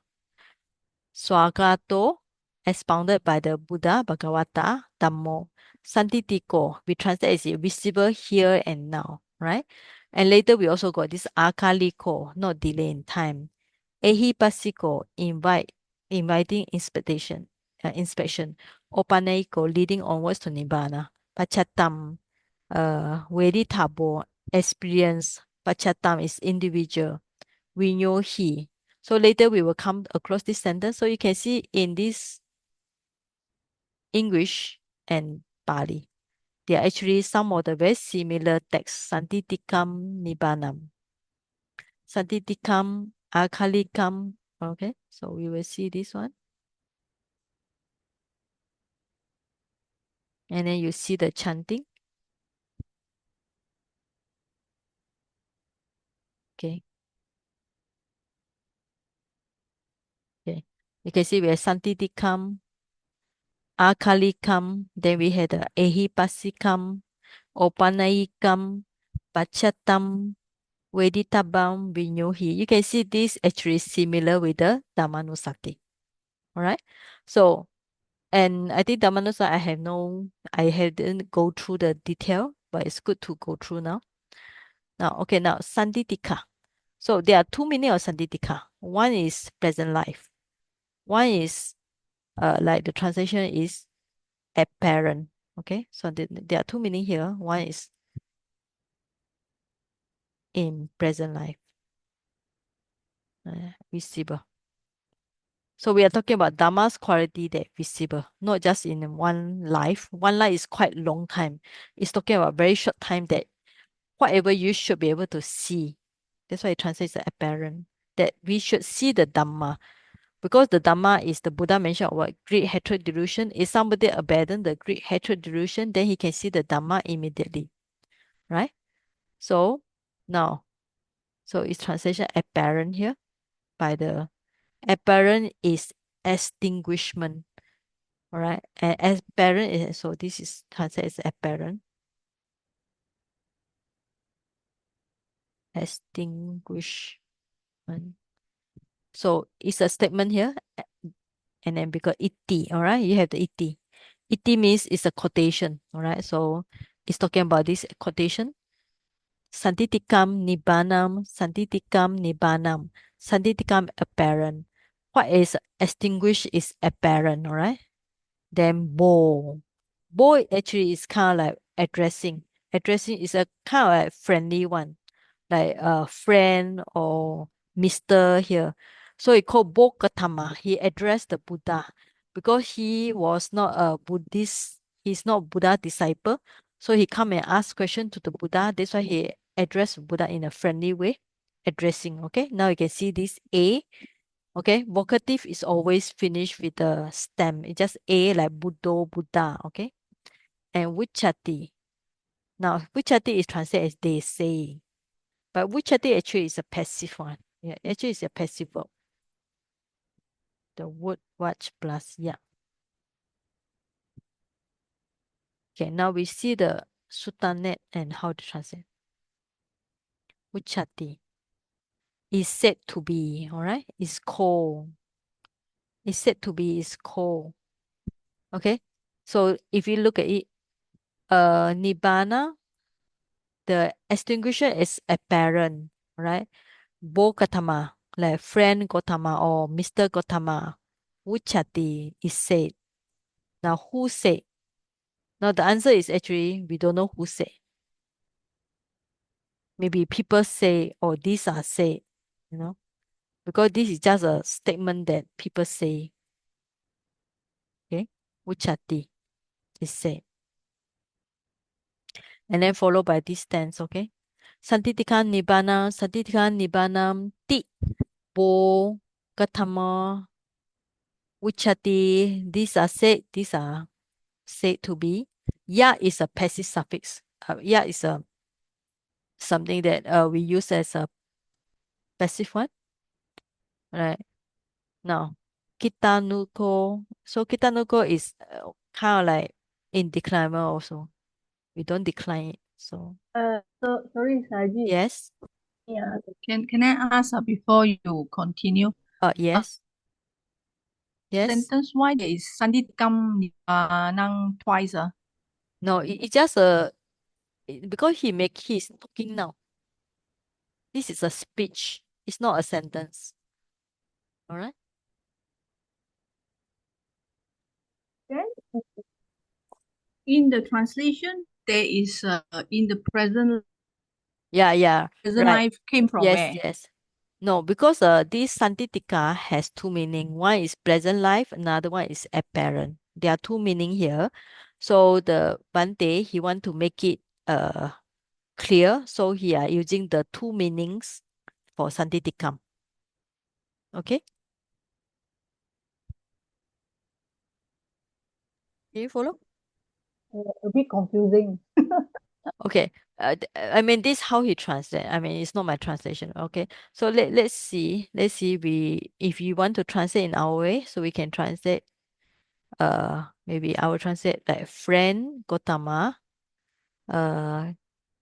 Swagato, expounded by the Buddha Bhagavata Dhammo. Santitiko, we translate as visible here and now, right? And later we also got this Akaliko, not delay in time. Ehipasiko, inviting inspection. Opanaiko, leading onwards to Nibbana. Pachatam, Veditabo, experience. Pachatam is individual. Vinyohi. So later we will come across this sentence. So you can see in this English and Pali. They are actually some of the very similar texts. Santitikam Nibbanam. Santitikam Akalikam. Okay, so we will see this one. And then you see the chanting. Okay. Okay. You can see we have Santitikam, Akalikam, then we had the Ehipasikam, Opanaikam, Pachatam, Veditabam, Vinyohi. You can see this actually similar with the Dhammanusati. All right. So, and I think Dhammanusati, I didn't go through the detail, but it's good to go through now. Now, Sanditika. So there are two meanings of Sanditika. One is present life. One is like the translation is apparent. Okay, so there are two meanings here. One is in present life, visible. So we are talking about Dhamma's quality that visible, not just in one life. One life is quite long time. It's talking about very short time that whatever you should be able to see. That's why it translates as apparent. That we should see the Dhamma. Because the Dhamma is the Buddha mentioned about great hatred delusion. If somebody abandon the great hatred delusion, then he can see the Dhamma immediately. Right? So now, so it's translation apparent here by the apparent is extinguishment. All right. And apparent is so this is translated as apparent. Extinguishment. So it's a statement here. And then because iti, all right, you have the iti. Iti means it's a quotation, all right? So it's talking about this quotation. Santitikam Nibbanam, Santitikam Nibbanam. Santitikam apparent. What is extinguished is apparent, all right? Then bo. Bo actually is kind of like addressing. Addressing is a kind of like friendly one, like a friend or Mr. here. So he called Bo Gautama. He addressed the Buddha because he was not a Buddhist. He's not Buddha disciple. So he come and ask question to the Buddha. That's why he addressed Buddha in a friendly way. Addressing. Okay. Now you can see this A. Okay. Vocative is always finished with the stem. It's just A like Buddho, Buddha. Okay. And Vichati. Now Vichati is translated as they say. But Vichati actually is a passive one. Yeah, actually it's a passive verb. The word watch plus yeah. Okay, now we see the Sutta net and how to translate. Vichati is said to be, all right? Is cold. It's said to be is cold. Okay, so if you look at it, Nibbana, the extinguisher is apparent, right? Bo Gautama, like friend Gautama or Mr. Gautama. Vichati is said. Now who said? Now the answer is actually we don't know who said. Maybe people say, or these are said, because this is just a statement that people say. Okay, Vichati is said. And then followed by this tense, okay? Santitika Nibbana, Ti, Bo, Gautama, Vichati, these are said to be. Ya is a passive suffix. Ya is a something that we use as a passive one. Right. Now, Kitanuko. So Kitanuko is kind of like in decliner also. We don't decline it. So So sorry, Saji. yes. Yeah. Can I ask before you continue? Yes. Yes. Sentence why there is Sanditikam Nang twice? No, it's just because he's talking now. This is a speech. It's not a sentence. All right. Then In the translation, there is in the present Yeah. present Right. life came from Yes, where? yes. No, because this Santitika has two meaning. One is present life, another one is apparent. There are two meaning here. So the Bante, he want to make it clear. So he are using the two meanings for Santitikam. Okay? Can you follow? A bit confusing. Okay. I mean, this how he translate. I mean, it's not my translation. Okay. So let's see. Let's see. If you want to translate in our way, so we can translate. Maybe I will translate like friend Gotama.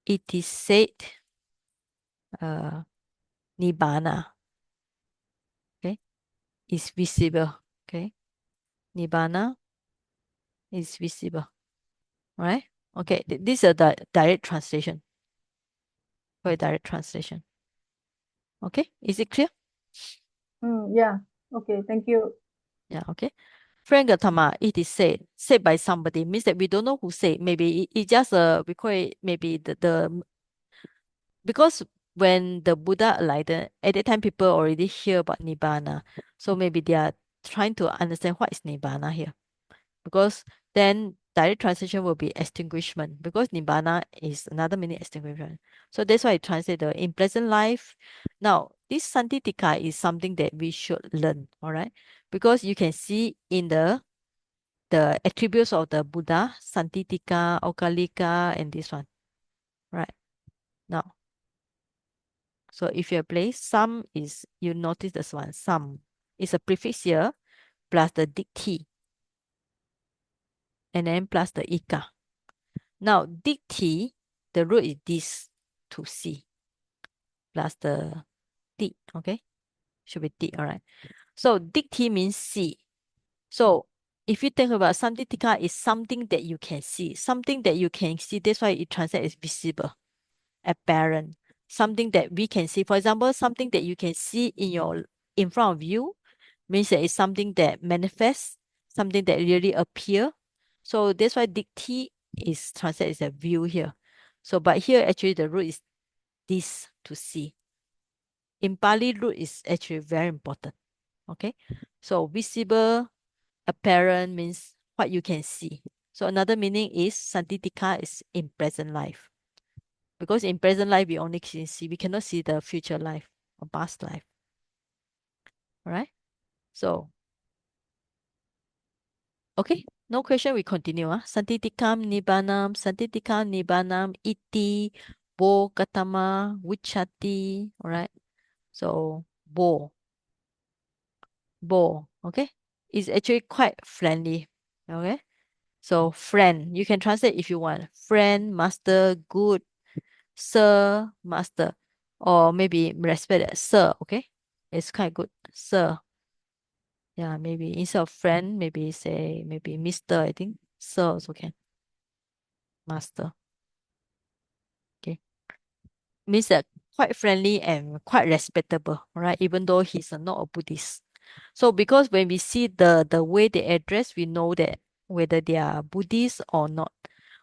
It is said. Nibbana. Okay, is visible. Okay, Nibbana is visible. Right. Okay. This is the direct translation. For a direct translation. Okay, is it clear? Yeah. Okay. Thank you. Yeah, okay. Frangatama, it is said by somebody, means that we don't know who said. Maybe it just we call it maybe because when the Buddha alighted, at that time people already hear about Nibbana. So maybe they are trying to understand what is Nibbana here. Because then direct translation will be extinguishment, because Nibbana is another meaning extinguishment. So that's why I translate the in present life. Now, this Santitika is something that we should learn, all right? Because you can see in the attributes of the Buddha, Santitika, Okalika, and this one, right? Now, so if you place some is, you notice this one, some is a prefix here plus the dikti, and then plus the ika. Now, dikti, the root is this to see plus the di, okay? Should be di, all right? So, dikti means see. So, if you think about Santitika is something that you can see, something that you can see, that's why it translates as visible, apparent, something that we can see. For example, something that you can see in front of you means that it's something that manifests, something that really appear. So that's why dikti is translated as a view here. So, but here actually the root is this to see. In Pali, root is actually very important. Okay, so visible, apparent means what you can see. So another meaning is Santitika is in present life. Because in present life, we only can see, we cannot see the future life or past life. All right? So, okay, no question, we continue. Santitikam Nibbana iti bo katama vichati. All right? So, bo, okay? It's actually quite friendly. Okay? So, friend, you can translate if you want. Friend, master, good, sir, master, or maybe respect as sir, okay? It's quite good. Sir. Yeah, maybe instead of friend, maybe say maybe Mr. I think. Sir also can. Master. Okay. Means that quite friendly and quite respectable, right? Even though he's not a Buddhist. So because when we see the way they address, we know that whether they are Buddhist or not.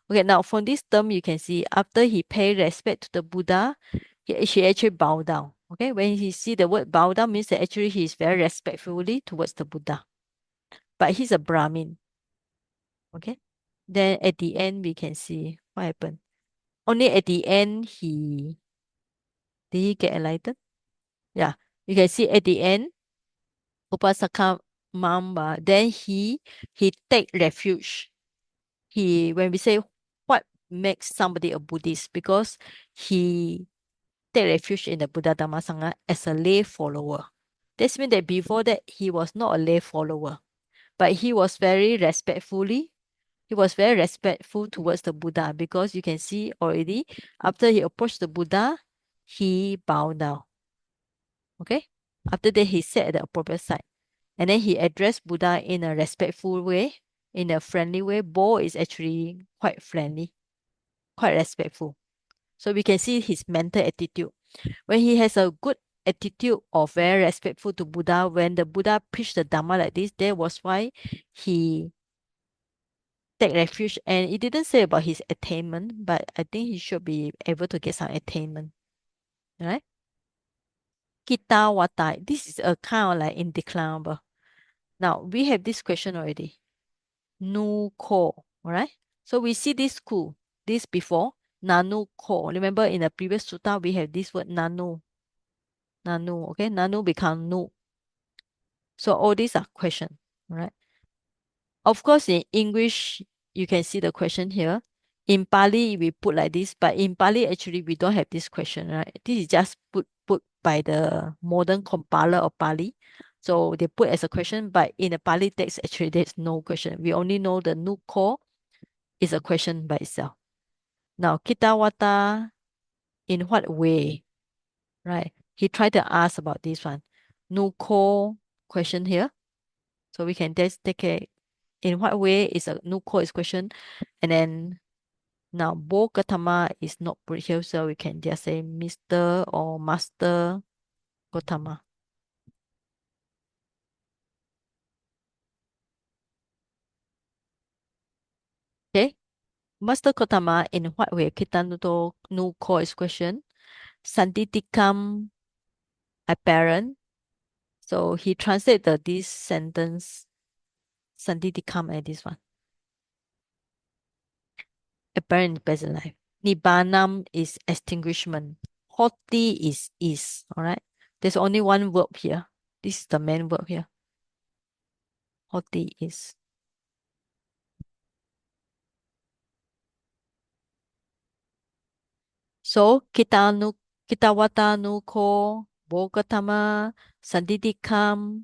Okay, now from this term, you can see after he pay respect to the Buddha, she actually bow down. Okay, when he see the word bow down means that actually he is very respectfully towards the Buddha. But he's a Brahmin. Okay, then at the end we can see what happened. Only at the end did he get enlightened? Yeah, you can see at the end, Upasaka Mamba, then he take refuge. When we say what makes somebody a Buddhist, because he take refuge in the Buddha Dhamma Sangha as a lay follower. This means that before that he was not a lay follower, but he was very respectful towards the Buddha, because you can see already after he approached the Buddha, he bowed down. Okay? After that, he sat at the appropriate side. And then he addressed Buddha in a respectful way, in a friendly way. Bo is actually quite friendly, quite respectful. So we can see his mental attitude. When he has a good attitude of very respectful to Buddha, when the Buddha preached the Dhamma like this, that was why he take refuge. And it didn't say about his attainment, but I think he should be able to get some attainment. Right? Kita watai. This is a kind of like indeclinable. Now we have this question already. Nu ko, right? So we see this ku, this before, nanu ko. Remember in the previous sutta, we have this word nanu. Nanu, okay? Nanu become nu. So all these are question, right? Of course, in English, you can see the question here. In Pali, we put like this, but in Pali, actually, we don't have this question, right? This is just put by the modern compiler of Pali. So they put as a question, but in the Pali text, actually, there's no question. We only know the nuko is a question by itself. Now, kitawata, in what way, right? He tried to ask about this one. Nuko question here. So we can just take a, in what way is a nuko is question. And then now bo Gautama is not put here, so we can just say Mr. or Master Gautama. Okay. Master Gautama, in what way? Kita nuko is question. Santitikam apparent. So he translated this sentence Santitikam as this one. Apparent in present life. Nibbanam is extinguishment. Hoti is. All right. There's only one verb here. This is the main verb here. Hoti is. So kitawata nuko bogatama sandidikam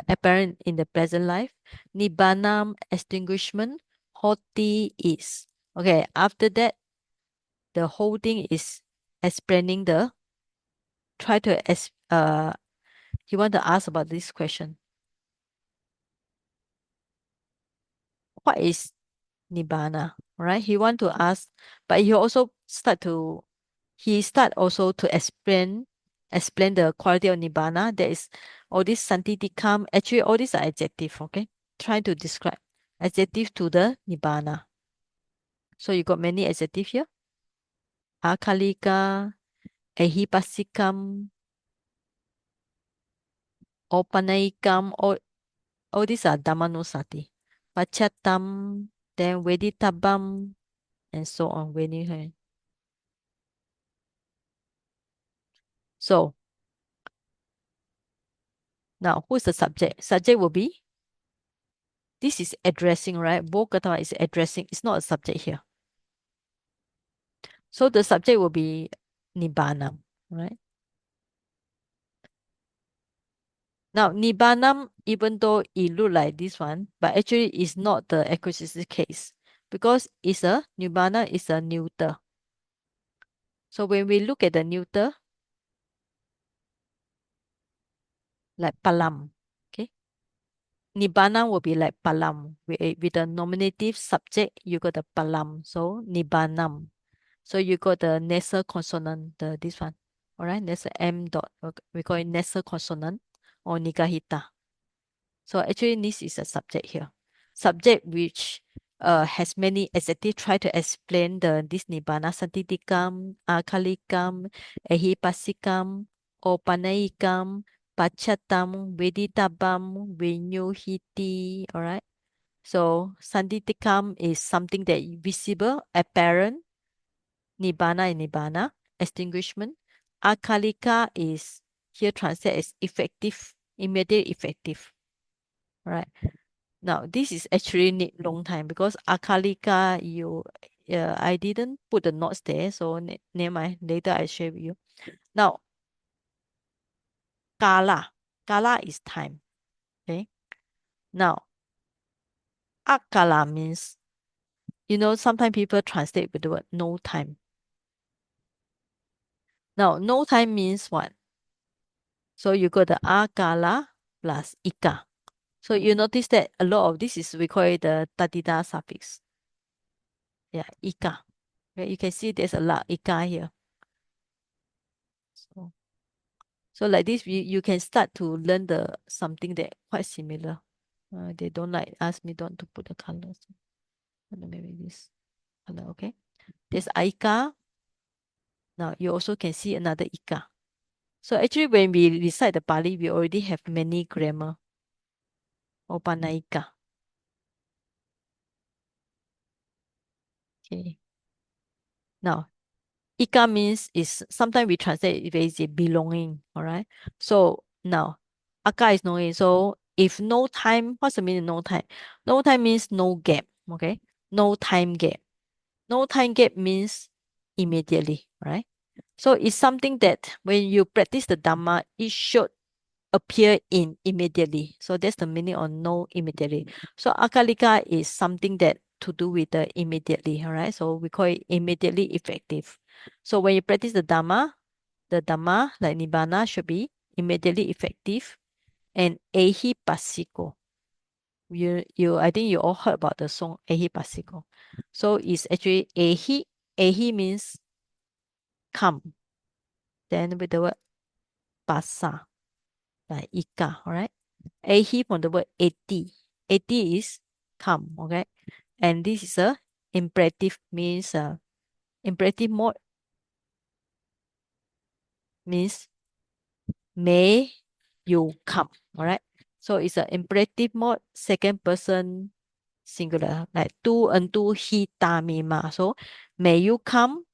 apparent in the present life. Nibbanam extinguishment. Hoti is. Okay. After that, the whole thing is explaining the he want to ask about this question. What is Nibbana? Right? He want to ask, but he also start also to explain the quality of Nibbana. There is all this Santitikam. Actually, all these are adjective, okay? Try to describe adjective to the Nibbana. So you got many adjective here. Akalika, Ehipasikam, Opanaikam, all these are Dhammanosati. Pachatam, then Veditabam, and so on. So now who's the subject? Subject will be, this is addressing, right? Bogata is addressing, it's not a subject here. So the subject will be Nibbanam, right? Now, Nibbanam, even though it look like this one, but actually it's not the acquisitive case because it's a Nibbana is a neuter. So when we look at the neuter, like palam, okay? Nibbana will be like palam. With the nominative subject, you got the palam. So Nibbanam. So you got the nasal consonant, this one. All right, nasal M dot. We call it nasal consonant or nigahita. So actually, this is a subject here. Subject which has many adjectives try to explain this nibbana santitikam, akalikam, ehipasikam, opanaikam, pachatam, veditabam, vinyuhiti. All right. So santitikam is something that is visible, apparent. Nibbana and nibbana, extinguishment. Akalika is here translated as effective, immediate effective. Right. Now this is actually need long time because akalika I didn't put the notes there, so never mind. Later I share with you. Now kala is time. Okay. Now akala means, sometimes people translate with the word no time. Now no time means what? So you got the akala plus ika. So you notice that a lot of this is we call it the tatida suffix. Yeah, ika. Okay, you can see there's a lot ika here. So like this, you can start to learn something that quite similar. They don't like ask me don't to put the colors. Maybe this color, okay? There's aika. Now you also can see another ika. So actually when we recite the Pali, we already have many grammar. Opanaika. Okay. Now, ika means is sometimes we translate it as a belonging. All right. So now, aka is knowing. So if no time, what's the meaning of no time? No time means no gap. Okay. No time gap. No time gap means immediately, right? So it's something that when you practice the Dhamma, it should appear in immediately. So that's the meaning of no immediately. So akalika is something that to do with the immediately, all right? So we call it immediately effective. So when you practice the Dhamma like Nibbana should be immediately effective and ehi pasiko. I think you all heard about the song ehi pasiko. So it's actually ehi. Ehi means come. Then with the word pasa, like ika, all right? Ehi from the word eti. Eti is come, okay? And this is a imperative means imperative mode means may you come, all right? So it's an imperative mode, second person singular, like tu and tu he ta me ma. So may you come,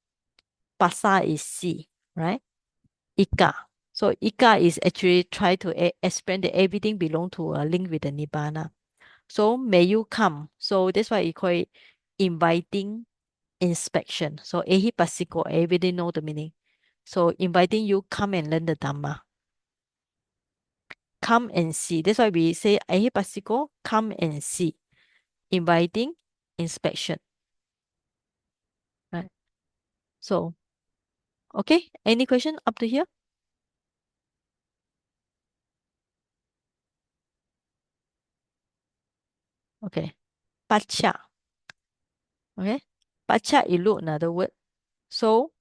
pasa is see, right? Ika. So ika is actually try to explain that everything belong to a link with the nibbana. So may you come. So that's why you call it inviting inspection. So ehi pasiko, everybody know the meaning. So inviting you come and learn the Dhamma. Come and see. That's why we say ehi pasiko, come and see. Inviting inspection. Right. So okay. Any question up to here? Okay. Pacha. Okay. Pacha you look another word. So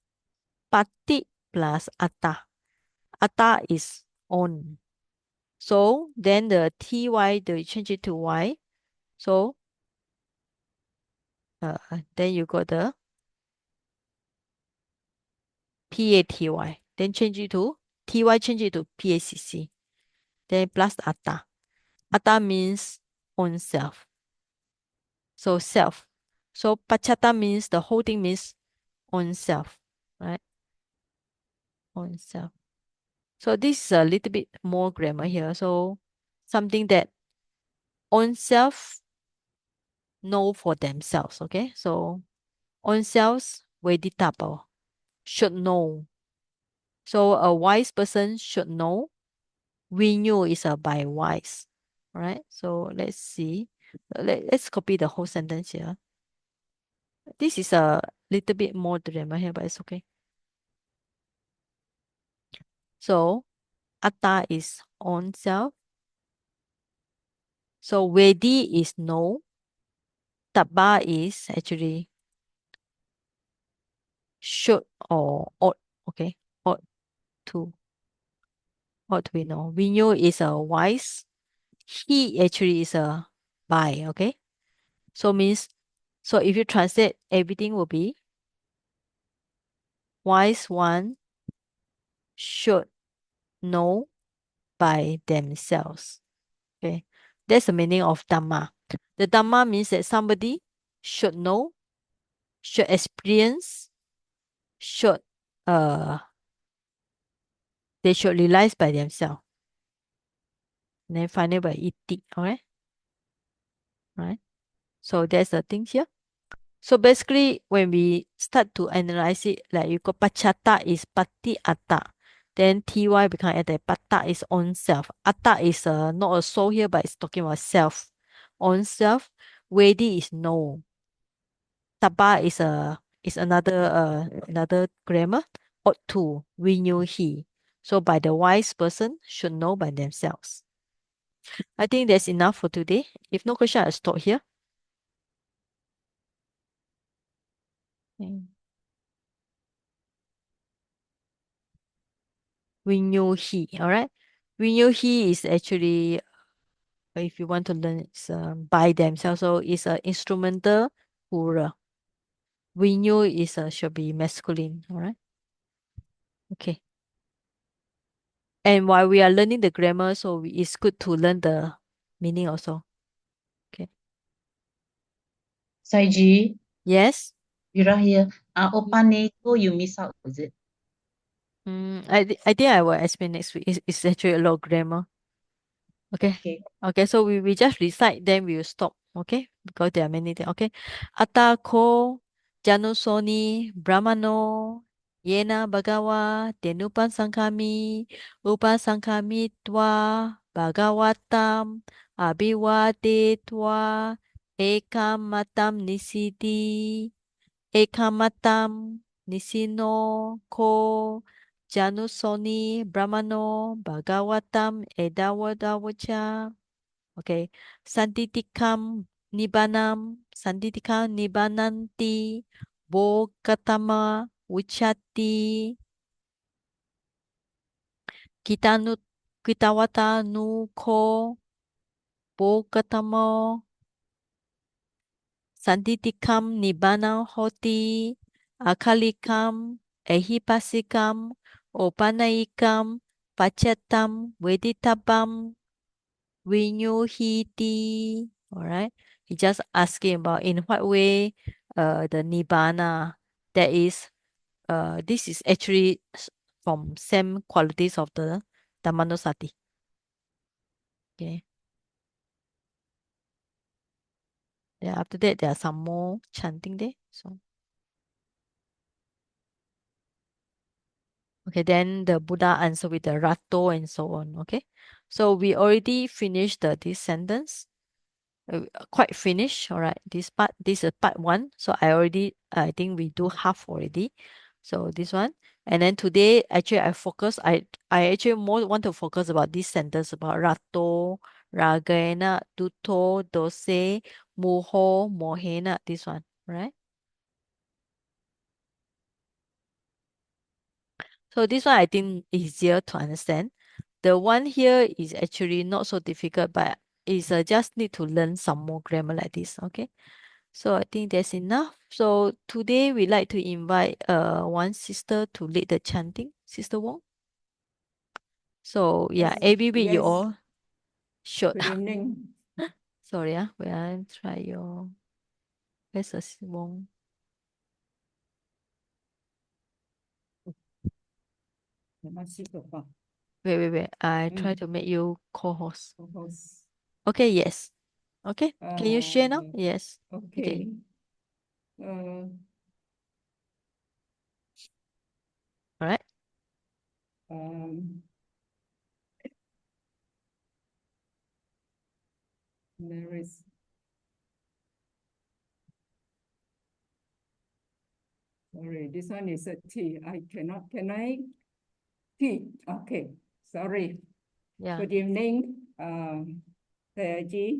pati plus atta. Atta is on. So then the ty, they change it to y. So then you got the PATY. Then change it to TY, change it to PACC. Then plus atta. Atta means own self. So self. So pachata means the whole thing means own self, right? Own self. So this is a little bit more grammar here. So something that own self know for themselves. Okay. So own selves veditable should know. So a wise person should know. Renew is a by wise. All right. So let's see. Let's copy the whole sentence here. This is a little bit more grammar here, but it's okay. So atta is own self. So vedi is no. Taba is actually should or ought. Okay. Ought to. Ought to be know. Renew is a wise. He actually is a by. Okay. So means, so if you translate, everything will be wise one should know by themselves. Okay. That's the meaning of Dhamma. The Dhamma means that somebody should know, should experience, should they should realize by themselves. And then finally by iti, alright? Right? So that's the thing here. So basically when we start to analyze it, like you got pachata is pati atta. Then ty become atta. Pata is own self. Atta is not a soul here, but it's talking about self. Own self. Vedi is no. Taba is another grammar. Ought to, we knew he. So by the wise person should know by themselves. I think that's enough for today. If no question, I'll stop here. We knew he, all right? We knew he is actually, if you want to learn, it's by themselves. So it's an instrumental plural. We knew is should be masculine, all right? Okay. And while we are learning the grammar, so it's good to learn the meaning also. Okay. Saiji, Yes. Virahya, Opaneto, you miss out, is it? I think I will explain next week. It's actually a lot of grammar. Okay. Okay. Okay, so we just recite, then we will stop. Okay, because there are many things. Okay. Atako Janusoni Brahmano Yena Bhagawa Denupan Sankami Upasankami Twa Bhagavatam Abhivade Twa Ekamatam Nisiti Ekamatam Nisino Ko Janusoni Brahmano Bhagavatam Edawadawacha. Okay. Santitikam Nibananti Bokatama Uchati Kitanu Kitawata Nuko Bokatamo Santitikam Nibbana Hoti Akalikam Ehipasikam Opanaikam Pachatam Veditabam Vinyuhiti. Alright. He just asking about in what way the Nibbana that is this is actually from same qualities of the Dhammanosati. Okay. Then after that there are some more chanting there. So okay, then the Buddha answer with the Rato and so on. Okay. So we already finished this sentence. Quite finished. All right. This is part 1. So I think we do half already. So this one. And then today, actually, I actually more want to focus about this sentence about Rato, Ragena, Duto, Dose, Muho, Mohena. This one. Right. So this one I think easier to understand. The one here is actually not so difficult, but it's just need to learn some more grammar like this. Okay. So I think that's enough. So today we like to invite one sister to lead the chanting, Sister Wong. So yeah, ABB you all should. Good evening. Sorry, wait, I try your. Where's the Wong? Wait. I try to make you co-host. Okay, yes. Okay, can you share now? Yes. Okay. All right. There is sorry, this one is a T. I cannot, can I? T. Okay, sorry. Yeah. Good evening, Sayaji,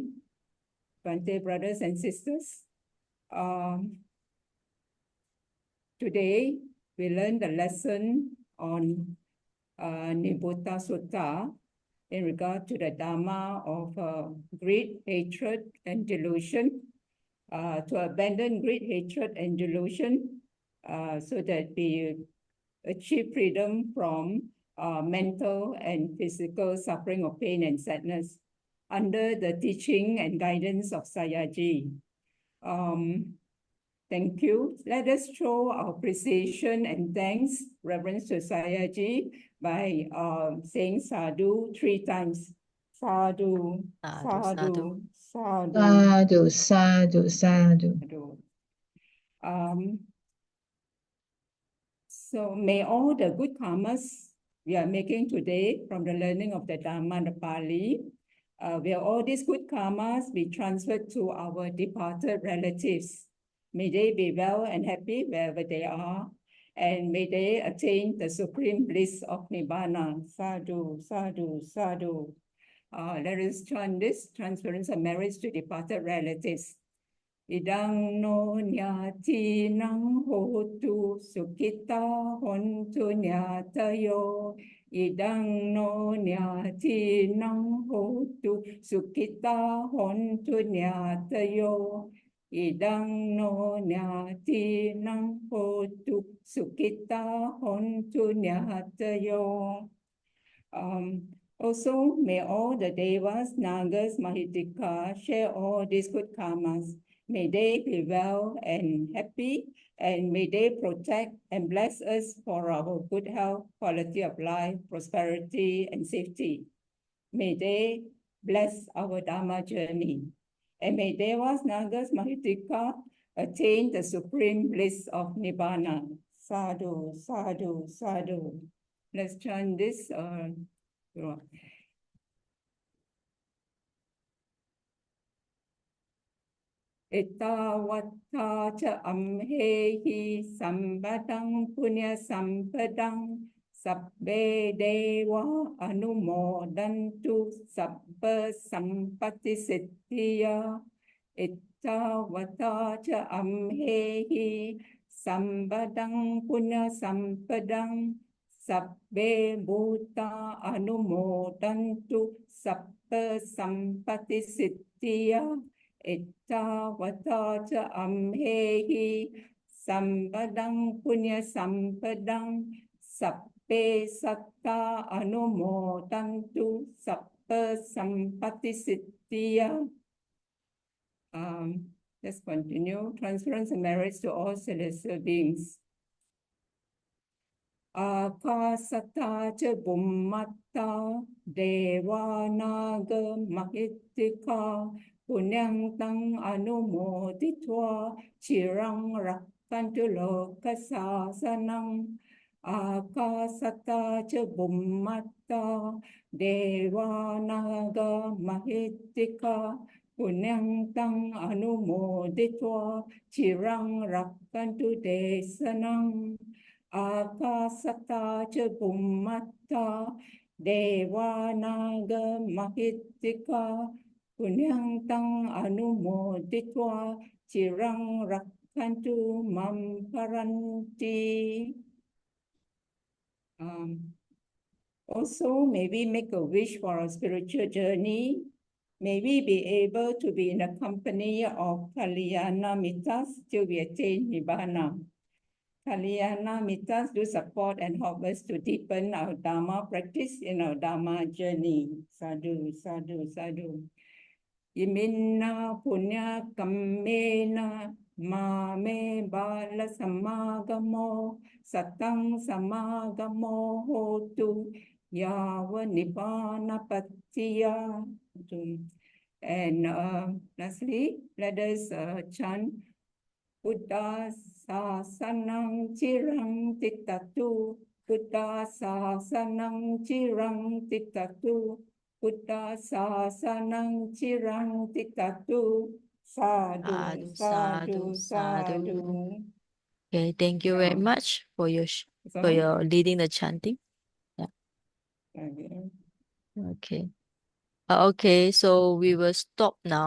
Bante brothers and sisters. Today, we learned the lesson on Nibbutasutta in regard to the Dharma of greed, hatred, and delusion. To abandon greed, hatred, and delusion so that we achieve freedom from mental and physical suffering of pain and sadness under the teaching and guidance of Sayaji. Thank you. Let us show our appreciation and thanks, reverence to Sayaji by saying sadhu 3 times. Sadhu, sadhu, sadhu, Sadhu. sadhu. So may all the good karmas we are making today from the learning of the Dhamma and the Pali, will all these good karmas be transferred to our departed relatives. May they be well and happy wherever they are, and may they attain the supreme bliss of Nibbana. Sadhu, sadhu, sadhu. Let us chant this transference of merits to departed relatives. Idang no nyati nang hotu sukita hontu nyatayo. Idang no nyati nang hotu sukita hontu nyatayo. Idang no nyati nang hotu sukita hontu nyatayo. Also, may all the devas, nagas, mahitika share all these good karmas May they be well and happy, and may they protect and bless us for our good health, quality of life, prosperity, and safety. May they bless our Dharma journey. And may Devas, Nagas, Mahitika attain the supreme bliss of Nibbana. Sadhu, sadhu, sadhu. Let's chant this. Etavatta cha amhehi sambadang punya sampadang sabbe deva anumodantu sabba sampati siddhya. Etavatta cha amhehi sambadang punya sampadang sabbe bhuta anumodantu sabba sampati siddhya. Ettavata cha amhehi sambadang punya sampadang sabbe satta anumodantu sabba sampati siddhya. Let's continue. Transference and merits to all celestial beings. Akasata cha bummatta deva naga mahittika punyang tang anumoditva chirang rakkantu lokasasanang. Akasata cha bummatta deva naga mahittika punyang tang anumoditva chirang rakkantu desanang. Akasata cha bummatta deva naga mahittika punyang tang anumoditva chirang rakkantu mam paranti. Also, may we make a wish for our spiritual journey. May we be able to be in the company of Kalyana Mittas till we attain Nibbana. Kalyana Mittas do support and help us to deepen our Dharma practice in our Dharma journey. Sadhu, sadhu, sadhu. Iminna punya kammena mame bala samagamo satang samagamo hotu yava nibbana patiya. And lastly, let us chant Buddha sasanang chirang tittatu, Buddha sasanang chirang tittatu, Buddha sasanang chirang tittatu. Sadhu, sadhu, sadhu. Okay, thank you very much for your leading the chanting. Yeah. Okay. Okay. Okay, so we will stop now.